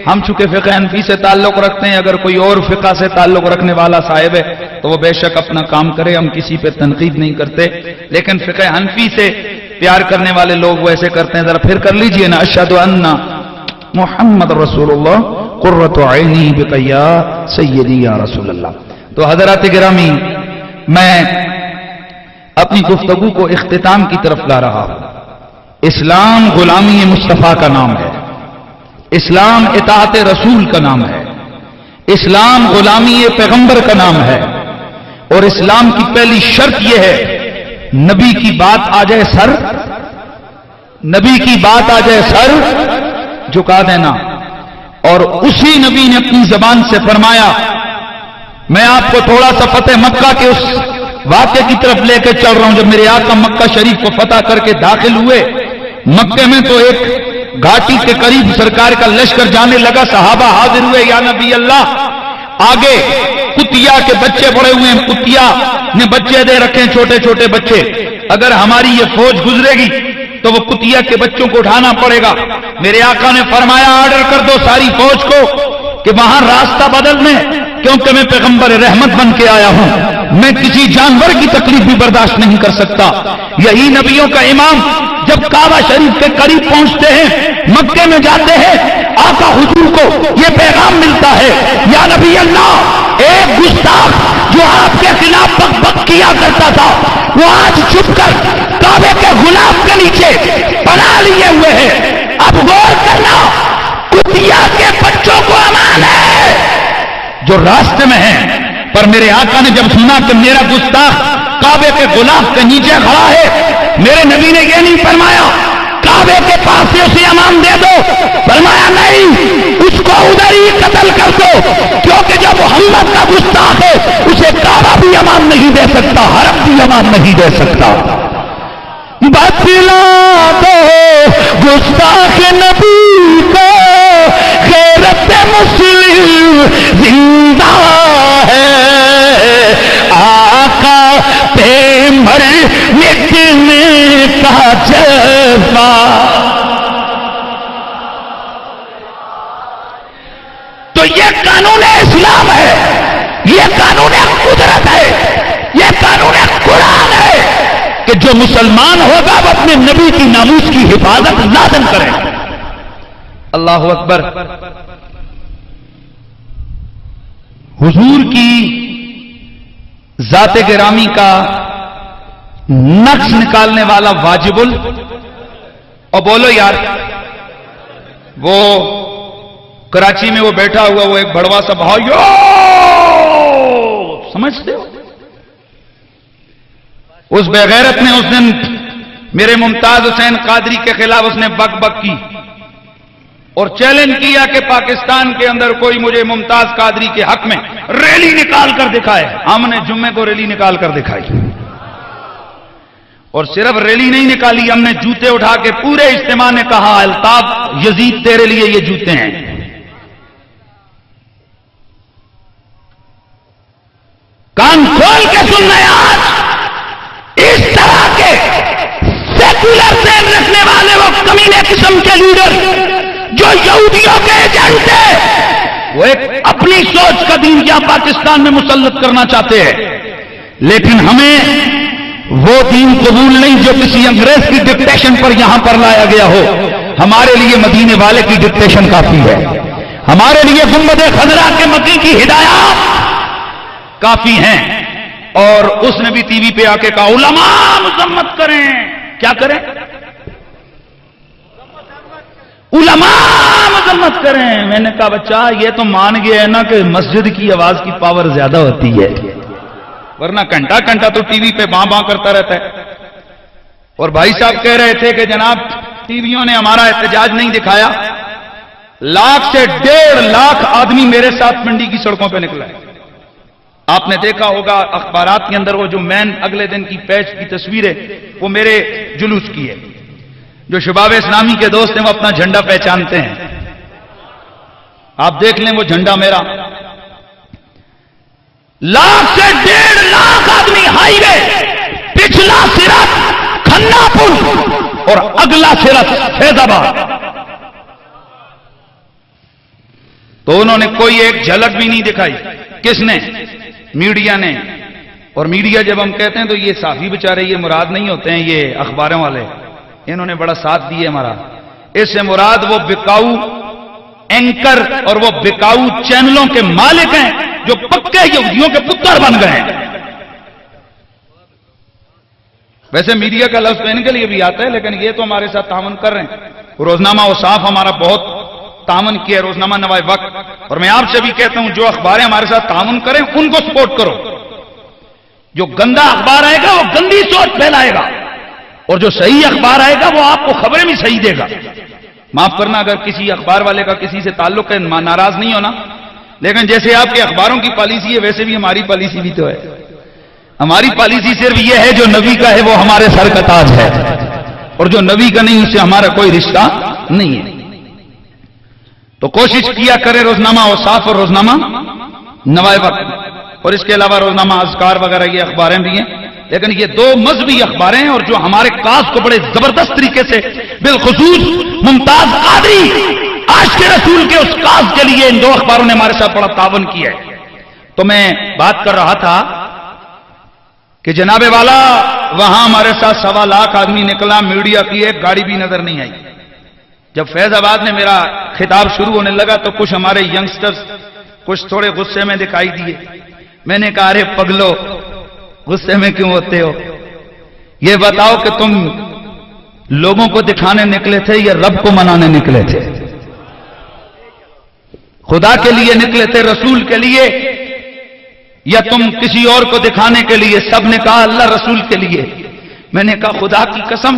ہم چونکہ فقہ حنفی سے تعلق رکھتے ہیں، اگر کوئی اور فقہ سے تعلق رکھنے والا صاحب ہے تو وہ بے شک اپنا کام کرے، ہم کسی پہ تنقید نہیں کرتے، لیکن فقہ حنفی سے پیار کرنے والے لوگ وہ ایسے کرتے ہیں۔ ذرا پھر کر لیجئے نا، اشہد ان محمد رسول اللہ قرۃ عینی بک یا سیدی یا رسول اللہ۔ تو حضرات گرامی، میں اپنی گفتگو کو اختتام کی طرف لا رہا ہوں۔ اسلام غلامی مصطفیٰ کا نام ہے، اسلام اطاعت رسول کا نام ہے، اسلام غلامی پیغمبر کا نام ہے، اور اسلام کی پہلی شرط یہ ہے نبی کی بات آ جائے سر، نبی کی بات آ جائے سر جھکا دینا۔ اور اسی نبی نے اپنی زبان سے فرمایا، میں آپ کو تھوڑا سا فتح مکہ کے اس واقعے کی طرف لے کے چل رہا ہوں۔ جب میرے آقا مکہ شریف کو فتح کر کے داخل ہوئے، مکے میں تو ایک گھاٹی کے قریب سرکار کا لشکر جانے لگا، صحابہ حاضر ہوئے، یا نبی اللہ، آگے کتیا کے بچے پڑے ہوئے ہیں، کتیا نے بچے دے رکھے ہیں، چھوٹے چھوٹے بچے، اگر ہماری یہ فوج گزرے گی تو وہ کتیا کے بچوں کو اٹھانا پڑے گا۔ میرے آقا نے فرمایا آرڈر کر دو ساری فوج کو کہ وہاں راستہ بدل دیں، کیونکہ میں پیغمبر رحمت بن کے آیا ہوں، میں کسی جانور کی تکلیف بھی برداشت نہیں کر سکتا۔ یہی نبیوں کا امام جب کعبہ شریف کے قریب پہنچتے ہیں، مکے میں جاتے ہیں، آقا حضور کو یہ پیغام ملتا ہے، یا نبی اللہ، ایک گستاخ جو آپ کے خلاف بک بک کیا کرتا تھا وہ آج چھپ کر کعبے کے غلاف کے نیچے پناہ لیے ہوئے ہیں۔ اب غور کرنا، کتیا کے بچوں کو امان ہے جو راستے میں ہیں، پر میرے آقا نے جب سنا کہ میرا گستاخ کعبے کے غلاف کے نیچے کھڑا ہے، میرے نبی نے یہ نہیں فرمایا کعبے کے پاس سے اسے امان دے دو. فرمایا نہیں، اس کو ادھر ہی قتل کر دو، کیونکہ جو محمد کا گستاخ ہے اسے کعبہ بھی امان نہیں دے سکتا، حرم بھی امان نہیں دے سکتا. بتلا دو گستاخ نبی کو، غیرت مسلم زندہ ہے، آقا پہ مر مٹنے کا جذبہ. تو یہ قانون اسلام ہے، یہ قانون قدرت ہے، یہ قانون قرآن ہے کہ جو مسلمان ہوگا وہ اپنے نبی کی ناموس کی حفاظت لازم کرے. اللہ اکبر. حضور کی ذات گرامی کا نقش نکالنے والا واجب اور بولو یار، وہ کراچی میں وہ بیٹھا ہوا وہ ایک بڑوا سا بھائیو، سمجھتے ہو؟ اس بغیرت نے اس دن میرے ممتاز حسین قادری کے خلاف اس نے بک بک کی اور چیلنج کیا کہ پاکستان کے اندر کوئی مجھے ممتاز قادری کے حق میں ریلی نکال کر دکھائے. ہم نے جمعے کو ریلی نکال کر دکھائی، اور صرف ریلی نہیں نکالی، ہم نے جوتے اٹھا کے پورے اجتماع نے کہا الطاف یزید تیرے لیے یہ جوتے ہیں. کان کھول کے سننا ہے، آج اس طرح کے سیکولر ذہن رکھنے والے وہ کمینے قسم کے لیڈر جو یہودیوں کے ایجنٹ ہیں، وہ ایک اپنی سوچ کا دین یہاں پاکستان میں مسلط کرنا چاہتے ہیں، لیکن ہمیں وہ دین قبول نہیں جو کسی انگریز کی ڈکٹیشن پر یہاں پر لایا گیا ہو. ہمارے لیے مدینے والے کی ڈکٹیشن کافی ہے، ہمارے لیے گنبد خضرا کے مکی کی ہدایات کافی ہیں. اور اس نے بھی ٹی وی پہ آ کے کہا علماء مذمت کریں. کیا کریں؟ علماء مذمت کریں. میں نے کہا بچہ یہ تو مان گیا ہے نا کہ مسجد کی آواز کی پاور زیادہ ہوتی ہے، ورنہ گھنٹہ گھنٹہ تو ٹی وی پہ باں باں کرتا رہتا ہے. اور بھائی صاحب کہہ رہے تھے کہ جناب ٹی ویوں نے ہمارا احتجاج نہیں دکھایا. 1 سے 1.5 لاکھ آدمی میرے ساتھ منڈی کی سڑکوں پہ نکلا ہے. آپ نے دیکھا ہوگا اخبارات کے اندر وہ جو مین اگلے دن کی پیج کی تصویر ہے وہ میرے جلوس کی ہے. جو شباب اسلامی کے دوست ہیں وہ اپنا جھنڈا پہچانتے ہیں، آپ دیکھ لیں وہ جھنڈا میرا. 1 سے 1.5 لاکھ آدمی ہائی وے، پچھلا سرت کھنا پل اور اگلا سرت فیض آباد. تو انہوں نے کوئی ایک جھلک بھی نہیں دکھائی. کس نے؟ میڈیا نے. اور میڈیا جب ہم کہتے ہیں تو یہ صحافی بیچارے یہ مراد نہیں ہوتے ہیں، یہ اخباروں والے، انہوں نے بڑا ساتھ دیا ہمارا. اس سے مراد وہ بکاؤ اینکر اور وہ بکاؤ چینلوں کے مالک ہیں جو پکے یہودیوں کے پتر بن گئے ہیں. ویسے میڈیا کا لفظ ان کے لیے بھی آتا ہے، لیکن یہ تو ہمارے ساتھ تعاون کر رہے ہیں. روزنامہ اوصاف ہمارا بہت تعاون کیا ہے، روزنامہ نوائے وقت. اور میں آپ سے بھی کہتا ہوں جو اخباریں ہمارے ساتھ تعاون کریں ان کو سپورٹ کرو. جو گندا اخبار آئے گا وہ گندی سوچ پھیلائے گا، اور جو صحیح اخبار آئے گا وہ آپ کو خبریں بھی صحیح دے گا. معاف کرنا اگر کسی اخبار والے کا کسی سے تعلق ہے، ناراض نہیں ہونا، لیکن جیسے آپ کے اخباروں کی پالیسی ہے ویسے بھی ہماری پالیسی بھی تو ہے. ہماری پالیسی صرف یہ ہے جو نبی کا ہے وہ ہمارے سر کا تاج ہے، اور جو نبی کا نہیں اس سے ہمارا کوئی رشتہ نہیں ہے. تو کوشش کیا کرے روزنامہ اوصاف اور روزنامہ نوائے وقت، اور اس کے علاوہ روزنامہ اذکار وغیرہ یہ اخباریں بھی ہیں. لیکن یہ 2 مذہبی اخباریں ہیں اور جو ہمارے کاز کو بڑے زبردست طریقے سے بالخصوص ممتاز قادری عاشق کے رسول کے اس کاز کے لیے ان 2 اخباروں نے ہمارے ساتھ بڑا تعاون کیا ہے. تو میں بات کر رہا تھا کہ جناب والا وہاں ہمارے ساتھ 1.25 لاکھ آدمی نکلا، میڈیا کی ایک گاڑی بھی نظر نہیں آئی. جب فیض آباد میں میرا خطاب شروع ہونے لگا تو کچھ ہمارے ینگسٹرز کچھ تھوڑے غصے میں دکھائی دیے. میں نے کہا ارے پگلو غصے میں کیوں ہوتے ہو؟ یہ بتاؤ کہ تم لوگوں کو دکھانے نکلے تھے یا رب کو منانے نکلے تھے؟ خدا کے لیے نکلے تھے، رسول کے لیے، یا تم کسی اور کو دکھانے کے لیے؟ سب نے کہا اللہ رسول کے لیے. میں نے کہا خدا کی قسم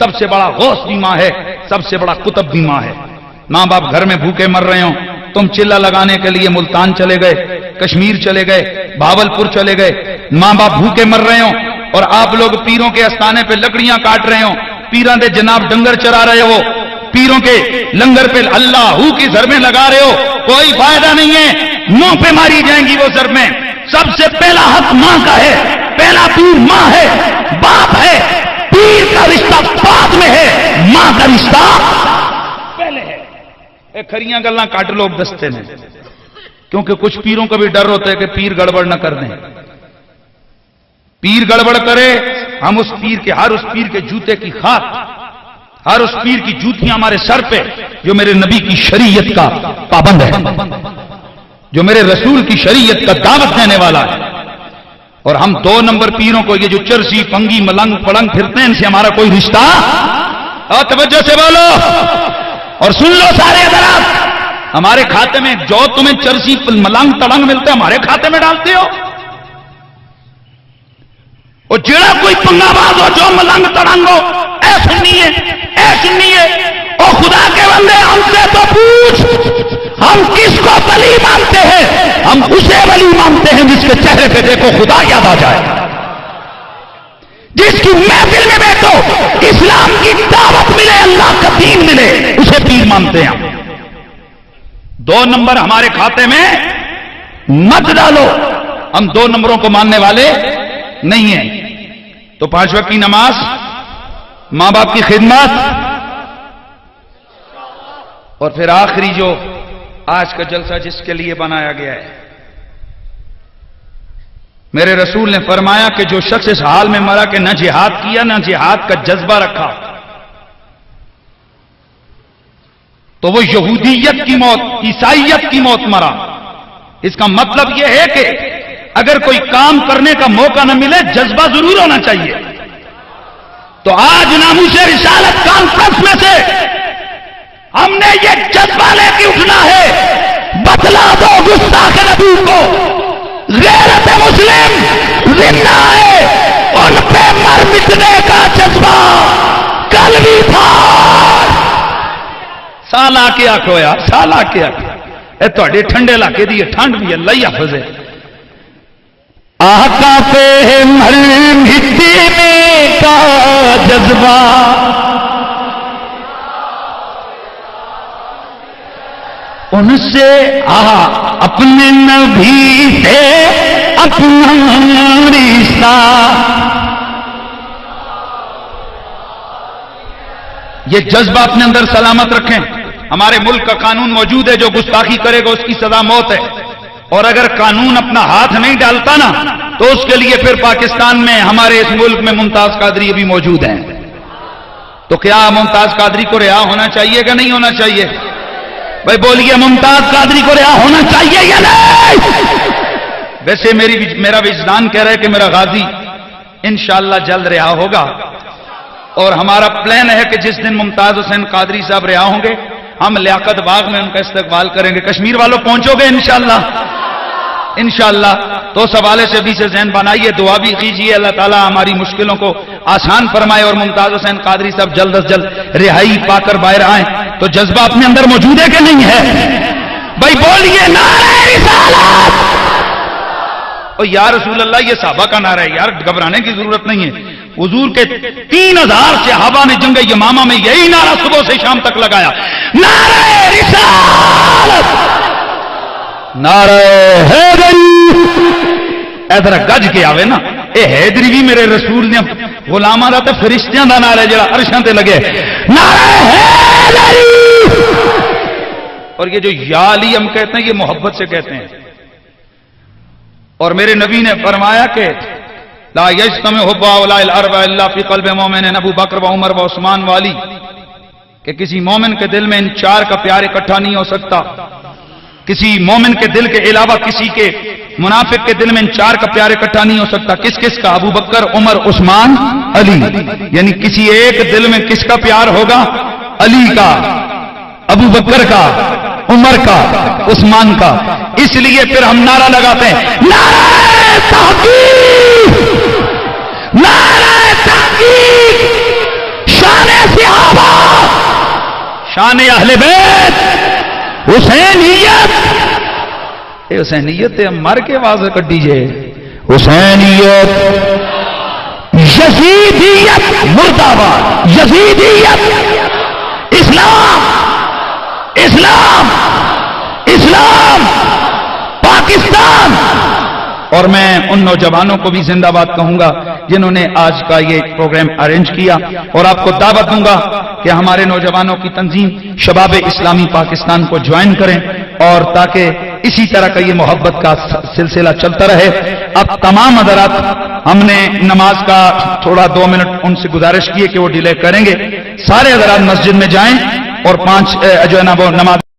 سب سے بڑا غوث بھی ماں ہے، سب سے بڑا قطب بھی ماں ہے۔ ماں باپ گھر میں بھوکے مر رہے ہوں، تم چلہ لگانے کے لیے ملتان چلے گئے، کشمیر چلے گئے، بھاولپور چلے گئے، ماں باپ بھوکے مر رہے ہوں اور آپ لوگ پیروں کے استانے پہ لکڑیاں کاٹ رہے ہوں، پیراں دے جناب ڈنگر چرا رہے ہو، پیروں کے لنگر پہ اللہ کی ضربیں لگا رہے ہو، کوئی فائدہ نہیں ہے، منہ پہ ماری جائیں گی وہ ضربیں۔ سب سے پہلا حق ماں کا ہے، پہلا پیر ماں ہے، باپ ہے، پیر کا رشتہ بعد میں ہے، ماں کا رشتہ پہلے ہے۔ اے کھریاں گلاں کٹ لوگ دستے نے، کیونکہ کچھ پیروں کا بھی ڈر ہوتا ہے کہ پیر گڑبڑ نہ کر دیں، پیر گڑبڑ کرے ہم اس پیر کے، ہر اس پیر کے جوتے کی خاک، ہر اس پیر کی جوتیاں ہمارے سر پہ جو میرے نبی کی شریعت کا پابند ہے، جو میرے رسول کی شریعت کا دعوت دینے والا ہے۔ اور ہم 2 نمبر پیروں کو، یہ جو چرسی پنگی ملنگ پڑنگ پھرتے ہیں، ان سے ہمارا کوئی رشتہ، اور توجہ سے بولو اور سن لو سارے حضرات، ہمارے کھاتے میں جو تمہیں چرسی ملنگ تڑنگ ملتے ہیں ہمارے کھاتے میں ڈالتے ہو، اور جڑا کوئی پنگا باز ہو، جو ملنگ تڑنگ ہو، اے سنیے او خدا کے بندے، ہم سے تو پوچھ، ہم کس کو ولی مانتے ہیں؟ ہم اسے ولی مانتے ہیں جس کے چہرے پہ دیکھو خدا یاد آ جائے، جس کی محفل میں بیٹھو اسلام کی دعوت ملے، اللہ کا دین ملے، اسے پیر مانتے ہیں ہم۔ 2 نمبر ہمارے کھاتے میں مت ڈالو، ہم 2 نمبروں کو ماننے والے نہیں ہیں۔ تو 5 وقت کی نماز، ماں باپ کی خدمت، اور پھر آخری جو آج کا جلسہ جس کے لیے بنایا گیا ہے، میرے رسول نے فرمایا کہ جو شخص اس حال میں مرا کہ نہ جہاد کیا نہ جہاد کا جذبہ رکھا، تو وہ یہودیت کی موت، عیسائیت کی موت مرا۔ اس کا مطلب یہ ہے کہ اگر کوئی کام کرنے کا موقع نہ ملے، جذبہ ضرور ہونا چاہیے۔ تو آج ناموس رسالت کانفرنس میں سے ہم نے یہ جذبہ لے کے اٹھنا ہے، بتلا دو گستاخ نبی کو غیرت مسلم زندہ ہے، ان پہ مر مٹنے کا جذبہ کل بھی تھا۔ سال آ کے آخو یار، سال آ کے آخو، اے تھوڑے ٹھنڈے علاقے دی ٹھنڈ بھی اللہ ہی حافظ ہے۔ آقا پہ مر مٹنے کا جذبہ ان سے اپنے نبی سے اپنا رشتہ، یہ جذبہ اپنے اندر سلامت رکھیں۔ ہمارے ملک کا قانون موجود ہے، جو گستاخی کرے گا اس کی سزا موت ہے، اور اگر قانون اپنا ہاتھ نہیں ڈالتا نا تو اس کے لیے پھر پاکستان میں، ہمارے اس ملک میں ممتاز قادری بھی موجود ہیں۔ تو کیا ممتاز قادری کو رہا ہونا چاہیے کہ نہیں ہونا چاہیے؟ بھائی بولیے، ممتاز قادری کو رہا ہونا چاہیے یا نہیں؟ ویسے میرا وجدان کہہ رہا ہے کہ میرا غازی انشاءاللہ جلد رہا ہوگا، اور ہمارا پلان ہے کہ جس دن ممتاز حسین قادری صاحب رہا ہوں گے، ہم لیاقت باغ میں ان کا استقبال کریں گے۔ کشمیر والوں پہنچو گے انشاءاللہ؟ انشاءاللہ۔ تو اس حوالے سے بھی سے ذہن بنائیے، دعا بھی کیجیے، اللہ تعالیٰ ہماری مشکلوں کو آسان فرمائے اور ممتاز حسین قادری صاحب جلد از جلد رہائی پا کر باہر آئیں۔ تو جذبہ اپنے اندر موجود ہے کہ نہیں ہے؟ بھائی بولیے نعرہ رسالت! اور یا رسول اللہ، یہ صحابہ کا نعرہ ہے یار، گھبرانے کی ضرورت نہیں ہے۔ حضور کے 3000 صحابہ نے جنگ یمامہ میں یہی نعرہ صبح سے شام تک لگایا، نعرہ رسالت، نعرہ حیدری۔ ادھر گج کے آوے نا، اے حیدری بھی میرے رسول نے غلاماں دا تے فرشتیاں دا نعرہ جڑا عرشاں تے لگے، نعرہ حیدری۔ اور یہ جو یا علی ہم کہتے ہیں، یہ محبت سے کہتے ہیں۔ اور میرے نبی نے فرمایا کہ لا یجتمع حب هؤلاء الاربعة الا فی قلب مومن، ابو بکر و عمر و عثمان والی، کہ کسی مومن کے دل میں ان 4 کا پیار اکٹھا نہیں ہو سکتا۔ کسی مومن کے دل کے علاوہ کسی کے منافق کے دل میں ان 4 کا پیار اکٹھا نہیں ہو سکتا۔ کس کس کا؟ ابو بکر، عمر، عثمان، علی۔ یعنی کسی ایک دل میں کس کا پیار ہوگا؟ علی کا، ابو بکر کا، عمر کا، عثمان کا۔ اس لیے پھر ہم نعرہ لگاتے ہیں، نعرہ تحقیق، نعرہ تحقیق، شان عنوان اہل بیت حسینیت. اے حسینیت تے مر کے آواز کڈی جے. حسینیت یزیدیت مرد آباد. یزیدیت اسلام اسلام اسلام پاکستان. اور میں ان نوجوانوں کو بھی زندہ باد کہوں گا جنہوں نے آج کا یہ پروگرام ارینج کیا, اور آپ کو دعوت دوں گا کہ ہمارے نوجوانوں کی تنظیم شباب اسلامی پاکستان کو جوائن کریں, اور تاکہ اسی طرح کا یہ محبت کا سلسلہ چلتا رہے. اب تمام حضرات, ہم نے نماز کا تھوڑا 2 منٹ ان سے گزارش کی ہے کہ وہ ڈیلے کریں گے. سارے حضرات مسجد میں جائیں اور 5 جو ہے نا وہ نماز